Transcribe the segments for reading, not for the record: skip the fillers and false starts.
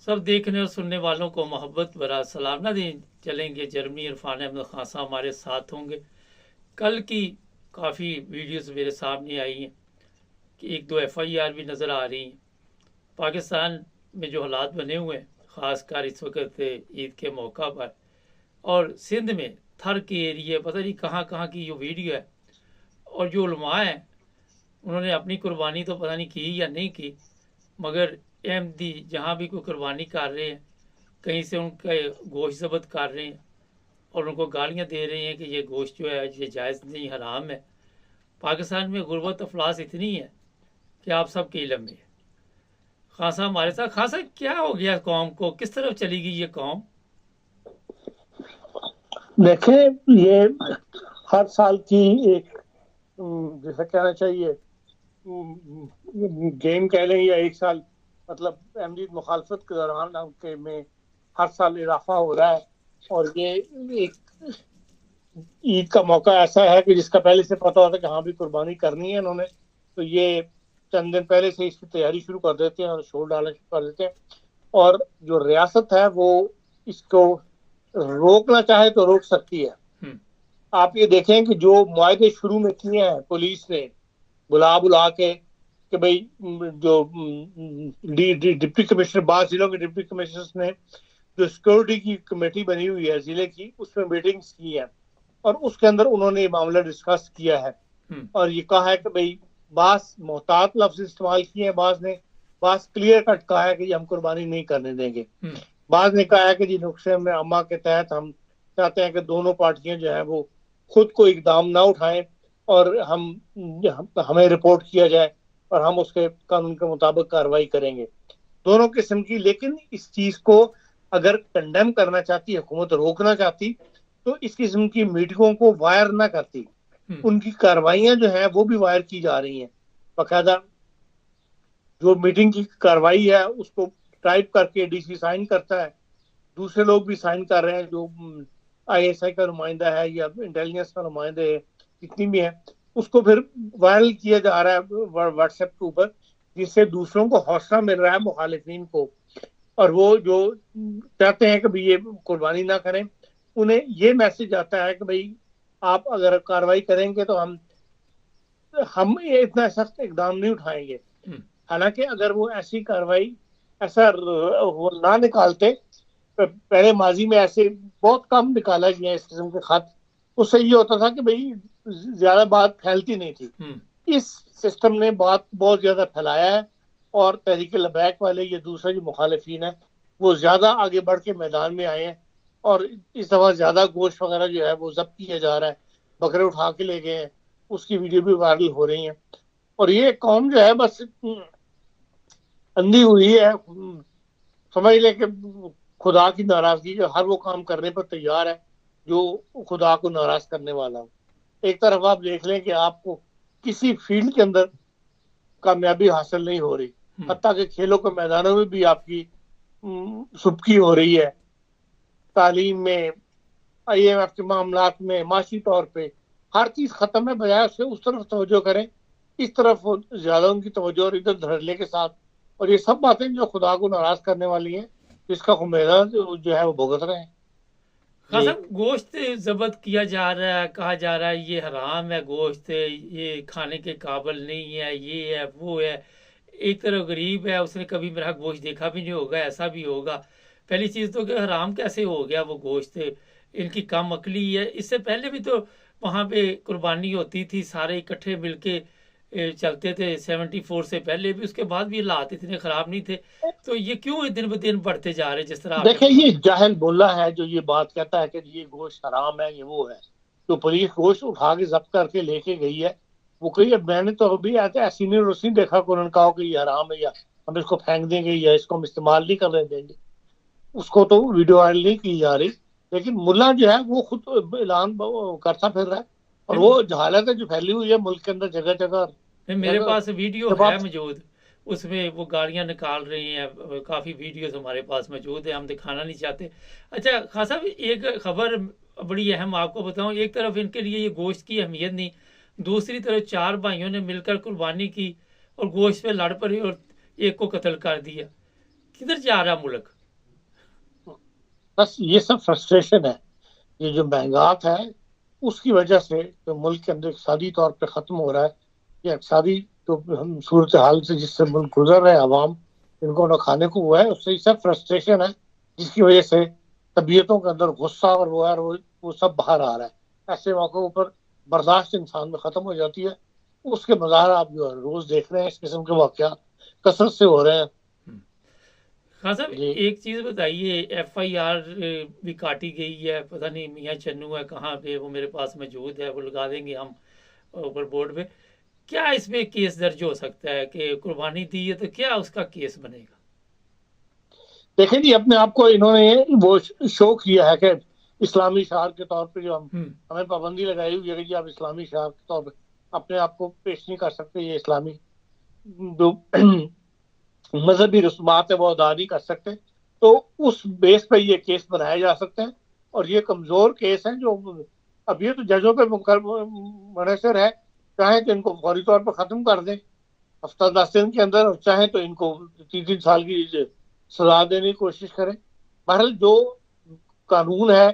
سب دیکھنے اور سننے والوں کو محبت برا سلام نہ دیں چلیں گے جرمنی عرفان احمد خان صاحب ہمارے ساتھ ہوں گے. کل کی کافی ویڈیوز میرے سامنے آئی ہیں کہ ایک دو ایف آئی آر بھی نظر آ رہی ہیں. پاکستان میں جو حالات بنے ہوئے ہیں خاص کر اس وقت عید کے موقع پر، اور سندھ میں تھر کے ایریے پتہ نہیں کہاں کہاں کی جو ویڈیو ہے، اور جو علماء ہیں انہوں نے اپنی قربانی تو پتہ نہیں کی یا نہیں کی، مگر احمدی جہاں بھی کوئی قربانی کر رہے ہیں کہیں سے ان کا گوشت ضبط کر رہے ہیں اور ان کو گالیاں دے رہے ہیں کہ یہ گوشت جو ہے یہ جائز نہیں، حرام ہے. پاکستان میں غربت افلاس اتنی ہے کہ آپ سب کے علم میں ہے. خان صاحب ہمارے ساتھ. خان صاحب کیا ہو گیا قوم کو، کس طرف چلی گئی یہ قوم؟ دیکھیں، یہ ہر سال کی ایک جیسا کہنا چاہیے گیم کہہ لیں یا ایک سال، مطلب احمدی مخالفت کے دوران میں ہر سال اضافہ ہو رہا ہے. اور یہ ایک عید کا موقع ایسا ہے کہ جس کا پہلے سے پتا ہوتا ہے کہ ہاں بھی قربانی کرنی ہے انہوں نے، تو یہ چند دن پہلے سے اس کی تیاری شروع کر دیتے ہیں اور شور ڈالنا شروع کر دیتے ہیں. اور جو ریاست ہے وہ اس کو روکنا چاہے تو روک سکتی ہے. آپ یہ دیکھیں کہ جو معاہدے شروع میں کیے ہیں پولیس نے بلا کے کہ بھئی جو ڈپٹی کمشنر، بعض ضلعوں کے ڈپٹی کمشنرز نے جو سیکورٹی کی کمیٹی بنی ہوئی ہے ضلع کی، اس میں میٹنگز کی ہیں اور اس کے اندر انہوں نے یہ معاملہ ڈسکس کیا ہے اور یہ کہا ہے کہ بھئی بعض محتاط لفظ استعمال کیے ہیں، بعض کلیئر کٹ کہا ہے کہ یہ ہم قربانی نہیں کرنے دیں گے. بعض نے کہا ہے کہ جی نقشہ میں عامہ کے تحت ہم چاہتے ہیں کہ دونوں پارٹیاں جو ہیں وہ خود کو اقدام نہ اٹھائیں اور ہمیں رپورٹ کیا جائے اور ہم اس کے قانون کے مطابق کارروائی کریں گے. دونوں قسم کی. لیکن اس چیز کو اگر کنڈیم کرنا چاہتی حکومت، روکنا چاہتی، تو اس قسم کی میٹنگوں کو وائر نہ کرتی. ان کی کارروائیاں جو ہیں وہ بھی وائر کی جا رہی ہیں. باقاعدہ جو میٹنگ کی کارروائی ہے اس کو ٹائپ کر کے ڈی سی سائن کرتا ہے، دوسرے لوگ بھی سائن کر رہے ہیں، جو آئی ایس آئی کا نمائندہ ہے یا انٹیلیجنس کا نمائندہ ہے، جتنی بھی ہے، اس کو پھر وائرل کیا جا رہا ہے واٹس ایپ کے اوپر، جس سے دوسروں کو حوصلہ مل رہا ہے مخالفین کو. اور وہ جو چاہتے ہیں کہ بھئی یہ قربانی نہ کریں، انہیں یہ میسج آتا ہے کہ بھئی آپ اگر کارروائی کریں گے تو ہم اتنا سخت اقدام نہیں اٹھائیں گے. حالانکہ اگر وہ ایسی کارروائی ایسا وہ نہ نکالتے، پہلے ماضی میں ایسے بہت کم نکالا گیا اس قسم کے خط، اس سے یہ ہوتا تھا کہ بھئی زیادہ بات پھیلتی نہیں تھی. اس سسٹم نے بات بہت زیادہ پھیلایا ہے اور تحریک لبیک والے یہ دوسرے جو مخالفین ہیں وہ زیادہ آگے بڑھ کے میدان میں آئے ہیں اور اس دفعہ زیادہ گوشت وغیرہ جو ہے وہ ضبط کیا جا رہا ہے. بکرے اٹھا کے لے گئے ہیں، اس کی ویڈیو بھی وائرل ہو رہی ہیں. اور یہ قوم جو ہے بس اندھی ہوئی ہے، سمجھ لے کہ خدا کی ناراضگی جو ہر وہ کام کرنے پر تیار ہے جو خدا کو ناراض کرنے والا ہو. ایک طرف آپ دیکھ لیں کہ آپ کو کسی فیلڈ کے اندر کامیابی حاصل نہیں ہو رہی، حتیٰ کہ کھیلوں کے میدانوں میں بھی آپ کی سبکی ہو رہی ہے، تعلیم میں، آئی ایم ایف کے معاملات میں، معاشی طور پہ ہر چیز ختم ہے. بجائے اس سے اس طرف توجہ کریں، اس طرف زیادہ ان کی توجہ اور ادھر دھڑلے کے ساتھ. اور یہ سب باتیں جو خدا کو ناراض کرنے والی ہیں، جس کا خمیرہ جو ہے وہ بھگت رہے ہیں. خان صاحب گوشت ضبط کیا جا رہا ہے، کہا جا رہا ہے یہ حرام ہے، گوشت یہ کھانے کے قابل نہیں ہے، یہ ہے وہ ہے. ایک طرف غریب ہے، اس نے کبھی میرا گوشت دیکھا بھی نہیں ہوگا، ایسا بھی ہوگا. پہلی چیز تو کہ حرام کیسے ہو گیا وہ گوشت؟ ان کی کم عقلی ہے. اس سے پہلے بھی تو وہاں پہ قربانی ہوتی تھی، سارے اکٹھے مل کے چلتے تھے 74 سے پہلے بھی، اس کے بعد بھی حالات اتنے خراب نہیں تھے. تو یہ کیوں دن بدن بڑھتے جا رہے جس طرح آپ نے دیکھیں، یہ جاہل بولا ہے جو یہ بات کہتا ہے کہ یہ گوشت حرام ہے، یہ وہ ہے. جو پولیس گوشت اٹھا کے ضبط کر کے لے کے گئی ہے وہ کہی اب میں نے تو ابھی ایسی نہیں دیکھا کہ انہوں نے کہا کہ یہ حرام ہے یا ہم اس کو پھینک دیں گے یا اس کو ہم استعمال نہیں کرنے دیں گے. اس کو تو ویڈیو وائرل نہیں کی جا رہی، لیکن ملا جو ہے وہ خود اعلان کرتا پھر رہا ہے. اور وہ جہالت ہے جو پھیلی ہوئی ہے ملک کے اندر جگہ جگہ. میرے پاس ویڈیو ہے موجود، اس میں وہ گاڑیاں نکال رہی ہیں، کافی ویڈیوز ہمارے پاس موجود ہیں، ہم دکھانا نہیں چاہتے. اچھا خان صاحب، ایک خبر بڑی اہم آپ کو بتاؤں. ایک طرف ان کے لیے یہ گوشت کی اہمیت نہیں، دوسری طرف 4 بھائیوں نے مل کر قربانی کی اور گوشت پہ لڑ پڑے اور ایک کو قتل کر دیا. کدھر جا رہا ملک؟ بس یہ سب فرسٹریشن ہے، یہ جو مہنگات ہے اس کی وجہ سے جو ملک کے اندر اقتصادی طور پہ ختم ہو رہا ہے، یہ اقتصادی جو ہم صورتحال سے جس سے ملک گزر رہے ہیں، عوام ان کو نہ کھانے کو ہوا ہے، اس سے یہ سب فرسٹریشن ہے جس کی وجہ سے طبیعتوں کے اندر غصہ اور وہ سب باہر آ رہا ہے۔ ایسے موقعوں پر برداشت انسان میں ختم ہو جاتی ہے، اس کے مظاہر آپ جو ہے روز دیکھ رہے ہیں، اس قسم کے واقعات کثرت سے ہو رہے ہیں۔ خان صاحب جی ایک چیز بتائیے، FIR بھی کاٹی گئی ہے، پتہ نہیں میاں چنو ہے کہاں پہ، وہ میرے پاس موجود ہے، وہ لگا دیں گے ہم اوپر بورڈ پہ۔ کیا اس میں کیس درج ہو سکتا ہے کہ قربانی دی ہے تو کیا اس کا کیس بنے گا؟ دیکھیں جی، اپنے آپ کو انہوں نے وہ شو کیا ہے کہ اسلامی شعار کے طور پہ جو ہمیں پابندی لگائی ہوئی ہے کہ جی آپ اسلامی شعار کے طور پہ اپنے آپ کو پیش نہیں کر سکتے، یہ اسلامی جو مذہبی رسومات ہے وہ ادا نہیں کر سکتے، تو اس بیس پہ یہ کیس بنائے جا سکتے ہیں، اور یہ کمزور کیس ہیں جو اب یہ تو ججوں پہ منحصر ہے، چاہیں تو ان کو فوری طور پر ختم کر دیں ہفتہ 10 دن کے اندر، اور چاہیں تو ان کو 3 سال کی سزا دینے کی کوشش کریں۔ بہرحال جو قانون ہے،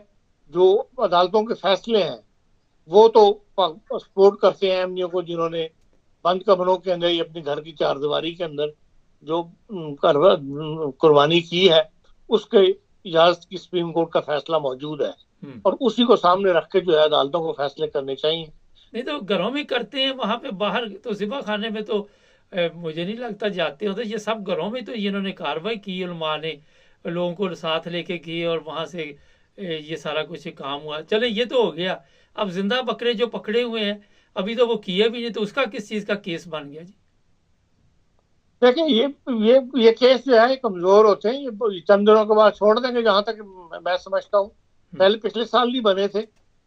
جو عدالتوں کے فیصلے ہیں، وہ تو سپورٹ کرتے ہیں امنیوں کو جنہوں نے بند کمروں کے اندر یا اپنی گھر کی چار دیواری کے اندر جو قربانی کی ہے، اس کے اجازت کی سپریم کورٹ کا فیصلہ موجود ہے، اور اسی کو سامنے رکھ کے جو ہے عدالتوں کو فیصلے کرنے چاہیے۔ نہیں تو گھروں میں کرتے ہیں، وہاں پہ باہر تو ذبح خانے میں تو مجھے نہیں لگتا جاتے ہوتے، یہ سب گھروں میں تو انہوں نے کاروائی کی، علماء نے لوگوں کو ساتھ لے کے کی، اور وہاں سے یہ سارا کچھ کام ہوا۔ چلے یہ تو ہو گیا، اب زندہ بکرے جو پکڑے ہوئے ہیں ابھی تو وہ کیے بھی نہیں، تو اس کا کس چیز کا کیس بن گیا جی؟ دیکھیں یہ کیس جو ہے کمزور ہوتے ہیں، یہ چند دنوں کے بعد چھوڑ دیں گے، جہاں تک میں سمجھتا ہوں پہلے پچھلے سال نہیں بنے تھے،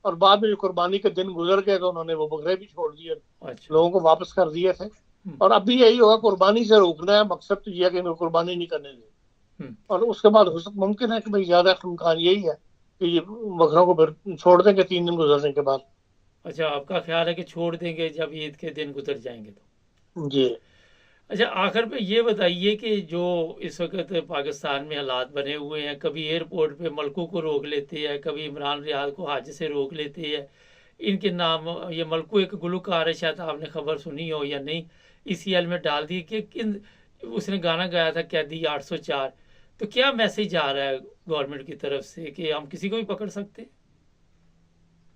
اور بعد میں جو قربانی کے دن گزر گئے تو انہوں نے وہ بکرے بھی چھوڑ دیے، اچھا لوگوں کو واپس کر دیے تھے، اور اب بھی یہی ہوگا، قربانی سے روکنا ہے مقصد، تو یہ ہے کہ ان کو قربانی نہیں کرنے دیں، اور اس کے بعد ممکن ہے کہ بھئی زیادہ امکان یہی ہے کہ یہ بکروں کو پھر چھوڑ دیں گے 3 دن گزرنے کے بعد۔ اچھا، آپ کا خیال ہے کہ چھوڑ دیں گے جب عید کے دن گزر جائیں گے تو؟ جی اچھا، آخر پہ یہ بتائیے کہ جو اس وقت پاکستان میں حالات بنے ہوئے ہیں، کبھی ایئرپورٹ پہ ملکوں کو روک لیتے ہیں، کبھی عمران ریاض کو حج سے روک لیتے ہیں، ان کے نام یہ ملکو ایک گلوکار ہے، شاید آپ نے خبر سنی ہو یا نہیں، ECL میں ڈال دی کہ اس نے گانا گایا تھا قیدی 804، تو کیا میسج آ رہا ہے گورنمنٹ کی طرف سے کہ ہم کسی کو بھی پکڑ سکتے ہیں؟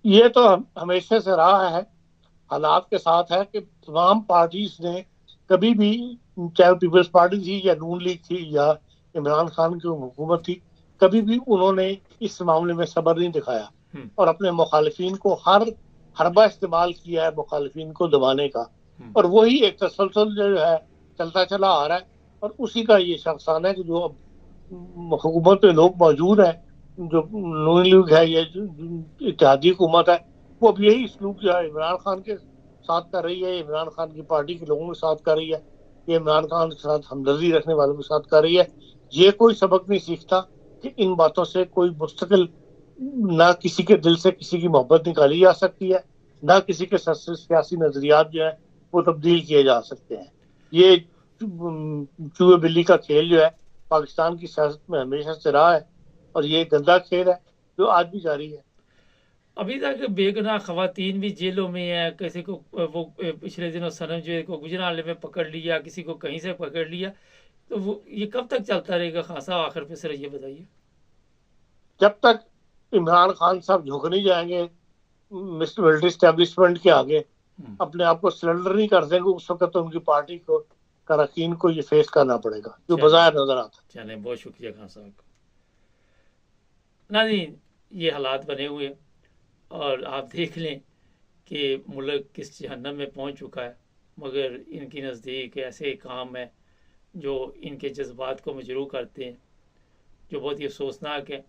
یہ تو ہمیشہ سے رہا ہے، حالات کے ساتھ ہے کہ تمام پارٹیز نے کبھی بھی، چاہے پیپلز پارٹی تھی یا نون لیگ تھی یا عمران خان کی حکومت تھی، کبھی بھی انہوں نے اس معاملے میں صبر نہیں دکھایا، اور اپنے مخالفین کو ہر حربہ استعمال کیا ہے مخالفین کو دبانے کا، اور وہی ایک تسلسل جو ہے چلتا چلا آ رہا ہے، اور اسی کا یہ شخصان ہے کہ جو اب حکومت میں لوگ موجود ہیں، جو نون لیگ ہے یا اتحادی حکومت ہے، وہ اب یہی اسلوب جو ہے عمران خان کے ساتھ کر رہی ہے، عمران خان کی پارٹی کے لوگوں کے ساتھ کر رہی ہے، یہ عمران خان کے ساتھ ہمدردی رکھنے والوں کے ساتھ کر رہی ہے۔ یہ کوئی سبق نہیں سیکھتا کہ ان باتوں سے کوئی مستقل، نہ کسی کے دل سے کسی کی محبت نکالی جا سکتی ہے، نہ کسی کے سیاسی نظریات جو ہے وہ تبدیل کیے جا سکتے ہیں۔ یہ چوہے بلی کا کھیل جو ہے پاکستان کی سیاست میں ہمیشہ سے رہا ہے، اور یہ گندا کھیل ہے جو آج بھی جاری ہے۔ ابھی تک بے گناہ خواتین بھی جیلوں میں ہیں، کسی کو وہ پچھلے دنوں سنم جو کو گجرالے میں پکڑ لیا، کسی کو کہیں سے پکڑ لیا، تو وہ یہ کب تک چلتا رہے گا؟ خان صاحب آخر پہ سر یہ بتائیے۔ جب تک عمران خان صاحب جھک نہیں جائیں گے ملٹری اسٹیبلشمنٹ کے آگے، اپنے آپ کو سلنڈر نہیں کر دیں گے، اس وقت تو ان کی پارٹی کو کارکین کو یہ فیس کرنا پڑے گا، جو بظاہر نظر آتا ہے۔ چلیں، بہت شکریہ خان صاحب کا۔ ناظرین، یہ حالات بنے ہوئے ہیں، اور آپ دیکھ لیں کہ ملک کس جہنم میں پہنچ چکا ہے، مگر ان کی نزدیک ایسے کام ہیں جو ان کے جذبات کو مجروح کرتے ہیں، جو بہت ہی افسوسناک ہے۔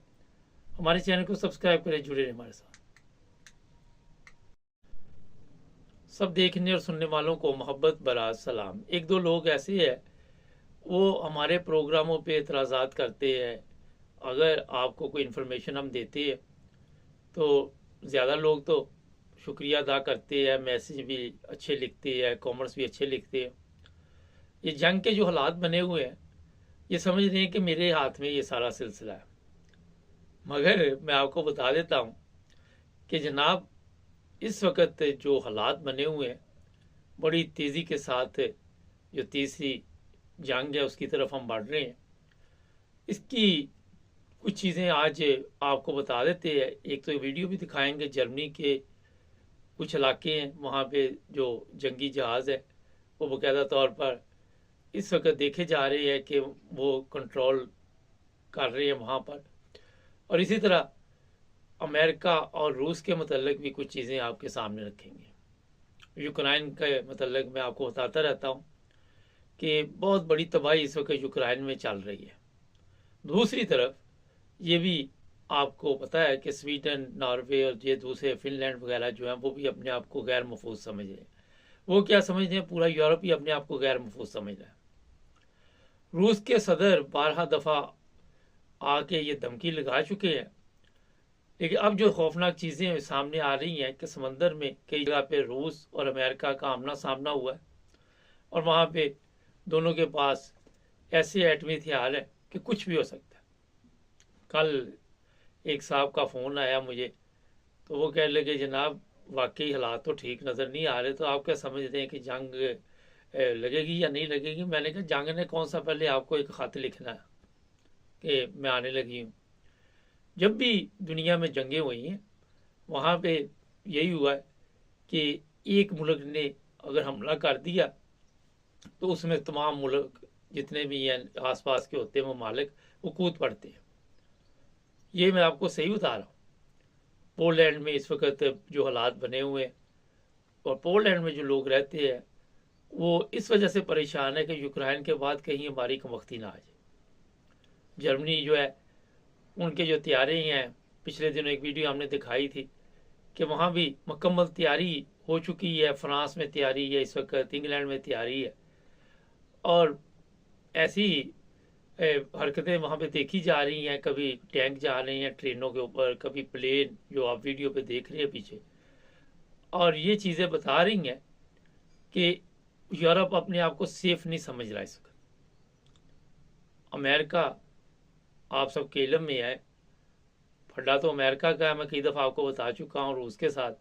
ہمارے چینل کو سبسکرائب کریں، جڑے رہیں ہمارے ساتھ۔ سب دیکھنے اور سننے والوں کو محبت برا سلام۔ ایک دو لوگ ایسے ہیں، وہ ہمارے پروگراموں پہ اعتراضات کرتے ہیں، اگر آپ کو کوئی انفارمیشن ہم دیتے ہیں تو زیادہ لوگ تو شکریہ ادا کرتے ہیں، میسج بھی اچھے لکھتے ہیں، کامنٹس بھی اچھے لکھتے ہیں۔ یہ جنگ کے جو حالات بنے ہوئے ہیں، یہ سمجھ رہے ہیں کہ میرے ہاتھ میں یہ سارا سلسلہ ہے، مگر میں آپ کو بتا دیتا ہوں کہ جناب اس وقت جو حالات بنے ہوئے ہیں، بڑی تیزی کے ساتھ جو تیسری جنگ ہے اس کی طرف ہم بڑھ رہے ہیں۔ اس کی کچھ چیزیں آج آپ کو بتا دیتے ہیں۔ ایک تو ویڈیو بھی دکھائیں گے، جرمنی کے کچھ علاقے ہیں وہاں پہ جو جنگی جہاز ہے وہ باقاعدہ طور پر اس وقت دیکھے جا رہے ہیں کہ وہ کنٹرول کر رہے ہیں وہاں پر۔ اور اسی طرح امریکہ اور روس کے متعلق بھی کچھ چیزیں آپ کے سامنے رکھیں گے۔ یوکرائن کے متعلق میں آپ کو بتاتا رہتا ہوں کہ بہت بڑی تباہی اس وقت یوکرائن میں چل رہی ہے۔ دوسری طرف یہ بھی آپ کو پتہ ہے کہ سویڈن، ناروے اور یہ دوسرے فن لینڈ وغیرہ جو ہیں وہ بھی اپنے آپ کو غیر محفوظ سمجھ رہے ہیں۔ وہ کیا سمجھ رہے ہیں؟ پورا یورپ ہی اپنے آپ کو غیر محفوظ سمجھ رہا ہے۔ روس کے صدر 12 دفعہ آ کے یہ دھمکی لگا چکے ہیں، لیکن اب جو خوفناک چیزیں سامنے آ رہی ہیں کہ سمندر میں کئی جگہ پہ روس اور امریکہ کا آمنا سامنا ہوا ہے، اور وہاں پہ دونوں کے پاس ایسے ایٹمی ہتھیار ہیں کہ کچھ بھی ہو سکتا ہے۔ کل ایک صاحب کا فون آیا مجھے، تو وہ کہنے لگے جناب واقعی حالات تو ٹھیک نظر نہیں آ رہے، تو آپ کیا سمجھتے ہیں کہ جنگ لگے گی یا نہیں لگے گی؟ میں نے کہا جنگ نے کون سا پہلے آپ کو ایک خط لکھنا ہے کہ میں آنے لگی ہوں۔ جب بھی دنیا میں جنگیں ہوئی ہیں وہاں پہ یہی ہوا ہے کہ ایک ملک نے اگر حملہ کر دیا تو اس میں تمام ملک جتنے بھی ہیں آس پاس کے ہوتے ہیں ممالک وہ کود پڑتے ہیں۔ یہ میں آپ کو صحیح بتا رہا ہوں۔ پولینڈ میں اس وقت جو حالات بنے ہوئے ہیں، اور پولینڈ میں جو لوگ رہتے ہیں وہ اس وجہ سے پریشان ہے کہ یوکرائن کے بعد کہیں ہماری کمبختی نہ آ جائے۔ جرمنی جو ہے ان کے جو طیارے ہیں، پچھلے دنوں ایک ویڈیو ہم نے دکھائی تھی کہ وہاں بھی مکمل تیاری ہو چکی ہے، فرانس میں تیاری ہے اس وقت، انگلینڈ میں تیاری ہے، اور ایسی حرکتیں وہاں پہ دیکھی جا رہی ہیں۔ کبھی ٹینک جا رہے ہیں ٹرینوں کے اوپر، کبھی پلین جو آپ ویڈیو پہ دیکھ رہے ہیں پیچھے، اور یہ چیزیں بتا رہی ہیں کہ یورپ اپنے آپ کو سیف نہیں سمجھ رہا اس وقت۔ امریکہ آپ سب کے علم میں ہے، پھڈا تو امریکہ کا ہے، میں کئی دفعہ آپ کو بتا چکا ہوں، روس کے ساتھ،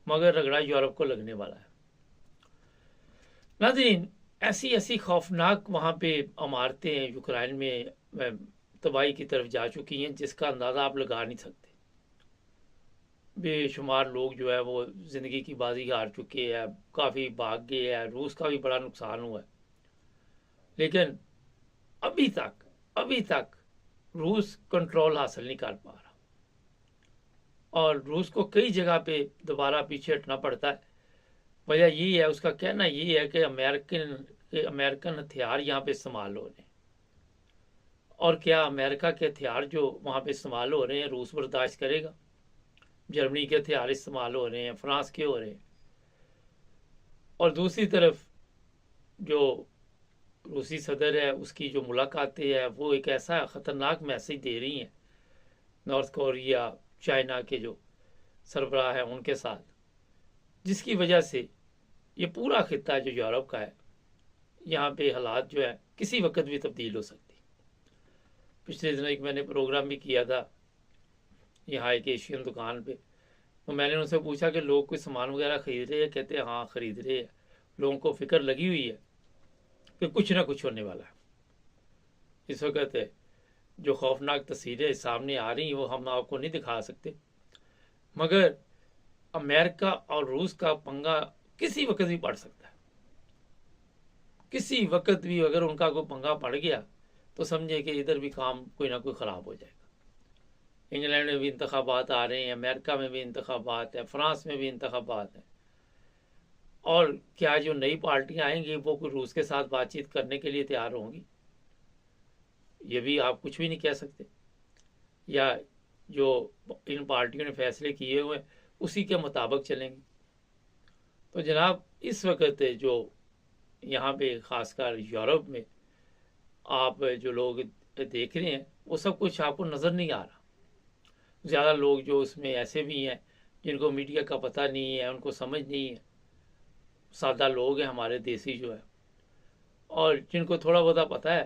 مگر رگڑا یورپ کو لگنے والا ہے۔ ناظرین، ایسی خوفناک وہاں پہ عمارتیں یوکرائن میں تباہی کی طرف جا چکی ہیں جس کا اندازہ آپ لگا نہیں سکتے۔ بے شمار لوگ جو ہے وہ زندگی کی بازی ہار چکے ہیں، کافی بھاگ گئے ہیں، روس کا بھی بڑا نقصان ہوا ہے، لیکن ابھی تک روس کنٹرول حاصل نہیں کر پا رہا، اور روس کو کئی جگہ پہ دوبارہ پیچھے ہٹنا پڑتا ہے۔ وجہ یہ ہے، اس کا کہنا یہ ہے کہ امریکن ہتھیار یہاں پہ استعمال ہو رہے ہیں، اور کیا امریکہ کے ہتھیار جو وہاں پہ استعمال ہو رہے ہیں روس برداشت کرے گا؟ جرمنی کے ہتھیار استعمال ہو رہے ہیں، فرانس کے ہو رہے ہیں، اور دوسری طرف جو روسی صدر ہے اس کی جو ملاقاتیں ہیں وہ ایک ایسا خطرناک میسج دے رہی ہیں نارتھ کوریا، چائنا کے جو سربراہ ہیں ان کے ساتھ، جس کی وجہ سے یہ پورا خطہ جو یورپ کا ہے یہاں پہ حالات جو ہے کسی وقت بھی تبدیل ہو سکتی۔ پچھلے دنوں ایک میں نے پروگرام بھی کیا تھا یہاں ایک ایشین دکان پہ، تو میں نے ان سے پوچھا کہ لوگ کوئی سامان وغیرہ خرید رہے ہیں؟ کہتے ہیں ہاں خرید رہے ہیں، لوگوں کو فکر لگی ہوئی ہے کہ کچھ نہ کچھ ہونے والا ہے۔ اس وقت جو خوفناک تصویریں سامنے آ رہی ہیں وہ ہم آپ کو نہیں دکھا سکتے، مگر امریکہ اور روس کا پنگا کسی وقت بھی پڑ سکتا ہے۔ کسی وقت بھی اگر ان کا کوئی پنگا پڑ گیا تو سمجھے کہ ادھر بھی کام کوئی نہ کوئی خراب ہو جائے گا۔ انگلینڈ میں بھی انتخابات آ رہے ہیں، امریکہ میں بھی انتخابات ہیں، فرانس میں بھی انتخابات ہیں، اور کیا جو نئی پارٹیاں آئیں گی وہ کوئی روس کے ساتھ بات چیت کرنے کے لیے تیار ہوں گی؟ یہ بھی آپ کچھ بھی نہیں کہہ سکتے، یا جو ان پارٹیوں نے فیصلے کیے ہوئے اسی کے مطابق چلیں گے۔ تو جناب اس وقت جو یہاں پہ خاص کر یورپ میں آپ جو لوگ دیکھ رہے ہیں وہ سب کچھ آپ کو نظر نہیں آ رہا۔ زیادہ لوگ جو اس میں ایسے بھی ہیں جن کو میڈیا کا پتہ نہیں ہے، ان کو سمجھ نہیں ہے، سادہ لوگ ہیں ہمارے دیسی جو ہے، اور جن کو تھوڑا بہت پتہ ہے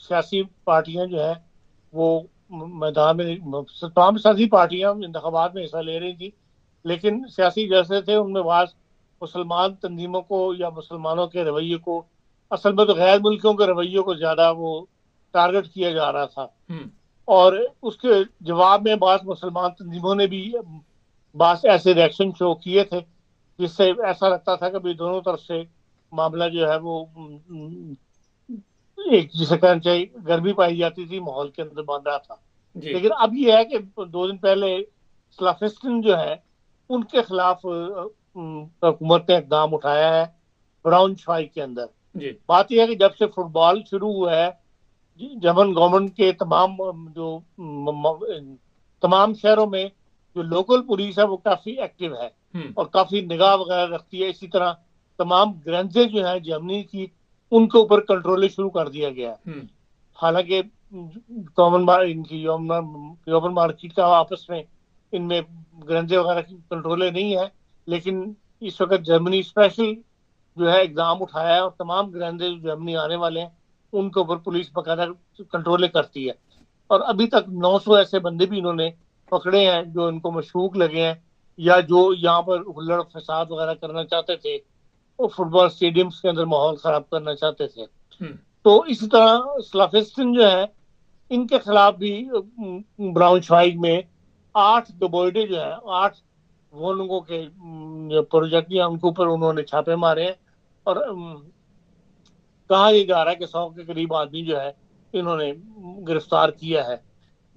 سیاسی پارٹیاں جو ہیں وہ میدان میں، تمام سیاسی پارٹیاں انتخابات میں حصہ لے رہی تھی، لیکن سیاسی جلسے تھے ان میں بعض مسلمان تنظیموں کو یا مسلمانوں کے رویے کو، اصل میں تو غیر ملکیوں کے رویے کو زیادہ وہ ٹارگٹ کیا جا رہا تھا، اور اس کے جواب میں بعض مسلمان تنظیموں نے بھی بعض ایسے ریئیکشن شو کیے تھے جس سے ایسا لگتا تھا کہ دونوں طرف سے معاملہ جو ہے وہ ایک جسے کہنا چاہیے گرمی پائی جاتی تھی، ماحول کے اندر بن رہا تھا۔ لیکن اب یہ ہے کہ 2 دن پہلے سلافسٹن جو ہے ان کے خلاف حکومت نے اقدام اٹھایا ہے براؤن شوائے کے اندر۔ بات یہ ہے کہ جب سے فٹ بال شروع ہوا ہے جرمن گورنمنٹ کے تمام شہروں میں جو لوکل پولیس ہے وہ کافی ایکٹیو ہے اور کافی نگاہ وغیرہ رکھتی ہے۔ اسی طرح تمام گرینزیں جو ہیں جرمنی کی ان کے اوپر کنٹرول شروع کر دیا گیا ہے، حالانکہ یومن مارکیٹ کا آپس میں ان میں گرنجے وغیرہ کی کنٹرولیں نہیں ہے، لیکن اس وقت جرمنی اسپیشل جو ہے اقدام اٹھایا ہے اور تمام گرنجے جو جرمنی آنے والے ہیں ان کے اوپر پولیس باقاعدہ کنٹرولیں کرتی ہے، اور ابھی تک 900 ایسے بندے بھی انہوں نے پکڑے ہیں جو ان کو مشکوک لگے ہیں یا جو یہاں پر ہلڑ فساد وغیرہ کرنا چاہتے تھے، وہ فٹ بال اسٹیڈیمز کے اندر ماحول خراب کرنا چاہتے تھے۔ تو اسی طرح سلافسٹن جو ہے ان کے خلاف بھی براؤن شوائگ میں 8 گبوئڈے جو ہیں، 8 وہ لوگوں کے پروجیکٹ یا ان کے اوپر انہوں نے چھاپے مارے ہیں، اور کہا یہ جا رہا ہے کہ 100 کے قریب آدمی جو ہے انہوں نے گرفتار کیا ہے،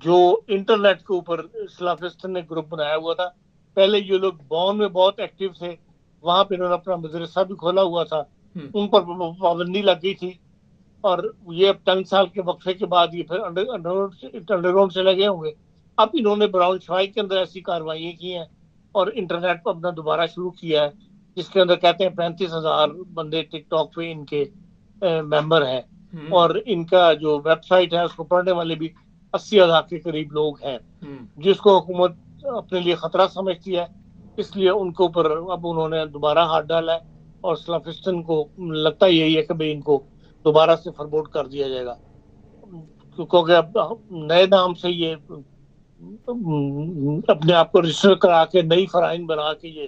جو انٹرنیٹ کے اوپر سلافسٹن نے گروپ بنایا ہوا تھا۔ پہلے یہ لوگ بون میں بہت ایکٹیو تھے، وہاں پہ انہوں نے اپنا مدرسہ بھی کھولا ہوا تھا، ان پر پابندی لگ گئی تھی، اور یہ اب 3 سال کے وقفے کے بعد یہ پھر انڈر گراؤنڈ سے لگے ہوں گے۔ اب انہوں نے براؤن شوائگ کے اندر ایسی کاروائیاں کی ہیں اور انٹرنیٹ پر اپنا دوبارہ شروع کیا ہے، جس کے اندر کہتے ہیں 35,000 بندے ٹک ٹاک پہ ان کے ممبر ہیں، اور ان کا جو ویب سائٹ ہے اس کو پڑھنے والے بھی 80,000 کے قریب لوگ ہیں، جس کو حکومت اپنے لیے خطرہ سمجھتی ہے، اس لیے ان کے اوپر اب انہوں نے دوبارہ ہاتھ ڈالا ہے، اور سلافسٹن کو لگتا یہی ہے کہ بھئی ان کو دوبارہ سے فربوٹ کر دیا جائے گا، کیونکہ اب نئے نام سے یہ اپنے آپ کو رجسٹر کرا کے نئی فرائض بنا کے یہ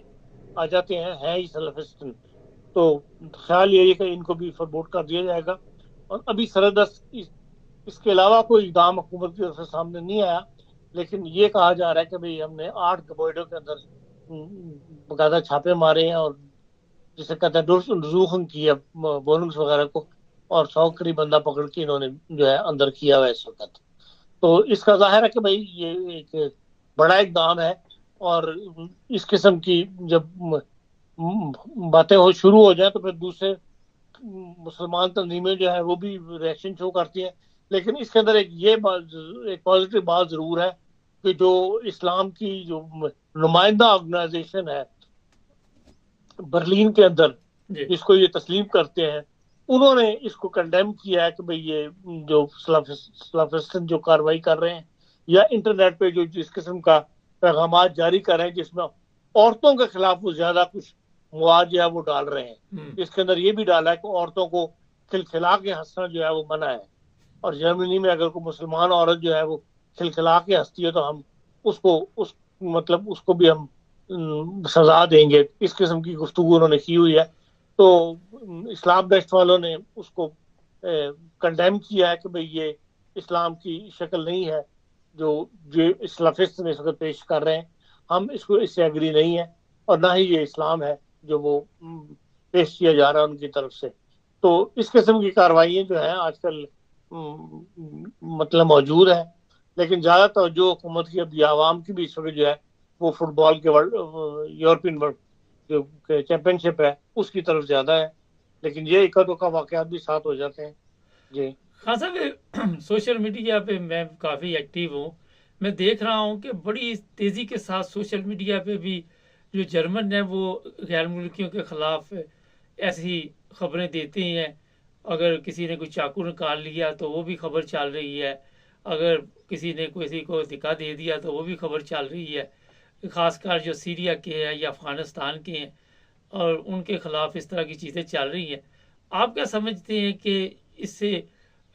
آ جاتے ہیں ہی سلافسٹن، تو خیال یہی ہے کہ ان کو بھی فربوٹ کر دیا جائے گا۔ اور ابھی سردست اس کے علاوہ کوئی اقدام حکومت کی طرف سے سامنے نہیں آیا، لیکن یہ کہا جا رہا ہے کہ بھئی ہم نے 8 گبوئڈوں کے اندر باقاعدہ چھاپے مارے ہیں، اور جسے کہتے ہیں ڈرسوخن کی ہے بوننگس وغیرہ کو، اور 100 قریب بندہ پکڑ کے انہوں نے جو ہے اندر کیا ہوا ہے اس وقت۔ تو اس کا ظاہر ہے کہ بھئی یہ ایک بڑا اقدام ہے، اور اس قسم کی جب باتیں شروع ہو جائیں تو پھر دوسرے مسلمان تنظیمیں جو ہیں وہ بھی ریئیکشن شو کرتی ہیں، لیکن اس کے اندر ایک پازیٹیو بات ضرور ہے کہ جو اسلام کی جو نمائندہ آرگنائزیشن ہے برلین کے اندر جس کو یہ تسلیم کرتے ہیں، انہوں نے اس کو کنڈیم کیا ہے کہ بھئی یہ جو سلافسٹن جو کاروائی کر رہے ہیں یا انٹرنیٹ پہ جو جس قسم کا پیغامات جاری کر رہے ہیں جس میں عورتوں کے خلاف وہ زیادہ کچھ مواد جو ہے وہ ڈال رہے ہیں، اس کے اندر یہ بھی ڈالا ہے کہ عورتوں کو کھلکھلا کے ہنسنا جو ہے وہ منع ہے، اور جرمنی میں اگر کوئی مسلمان عورت جو ہے وہ کھلکھلا کے ہنستی ہے تو ہم اس کو بھی ہم سزا دیں گے، اس قسم کی گفتگو انہوں نے کی ہوئی ہے۔ تو اسلام بیسٹ والوں نے اس کو کنڈیم کیا ہے کہ بھئی یہ اسلام کی شکل نہیں ہے جو سلافسٹ اس وقت پیش کر رہے ہیں، ہم اس سے ایگری نہیں ہے، اور نہ ہی یہ اسلام ہے جو وہ پیش کیا جا رہا ہے ان کی طرف سے۔ تو اس قسم کی کاروائیاں جو ہیں آج کل مطلب موجود ہے، لیکن زیادہ توجہ حکومت کی اب عوام کی بھی اس وقت جو ہے وہ فٹ بال کے یورپین جو چیمپئن شپ ہے اس کی طرف زیادہ ہے، لیکن یہ اکا دکا واقعات بھی ساتھ ہو جاتے ہیں۔ جی خان صاحب، سوشل میڈیا پہ میں کافی ایکٹیو ہوں، میں دیکھ رہا ہوں کہ بڑی تیزی کے ساتھ سوشل میڈیا پہ بھی جو جرمن ہے وہ غیر ملکیوں کے خلاف ایسی خبریں دیتے ہیں، اگر کسی نے کوئی چاقو نکال لیا تو وہ بھی خبر چل رہی ہے، اگر کسی نے کسی کو دھکا دے دیا تو وہ بھی خبر چل رہی ہے، خاص کر جو سیریا کے ہیں یا افغانستان کے ہیں، اور ان کے خلاف اس طرح کی چیزیں چل رہی ہیں۔ آپ کیا سمجھتے ہیں کہ اس سے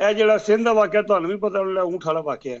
ਇਹ ਜਿਹੜਾ ਸਿੰਧ ਦਾ ਵਾਕਿਆ ਤੁਹਾਨੂੰ ਵੀ ਪਤਾ ਲੱਗਾ, ਊਂਠ ਵਾਲਾ ਵਾਕਿਆ।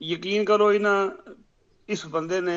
ਯਕੀਨ ਕਰੋ ਇਹਨਾਂ ਇਸ ਬੰਦੇ ਨੇ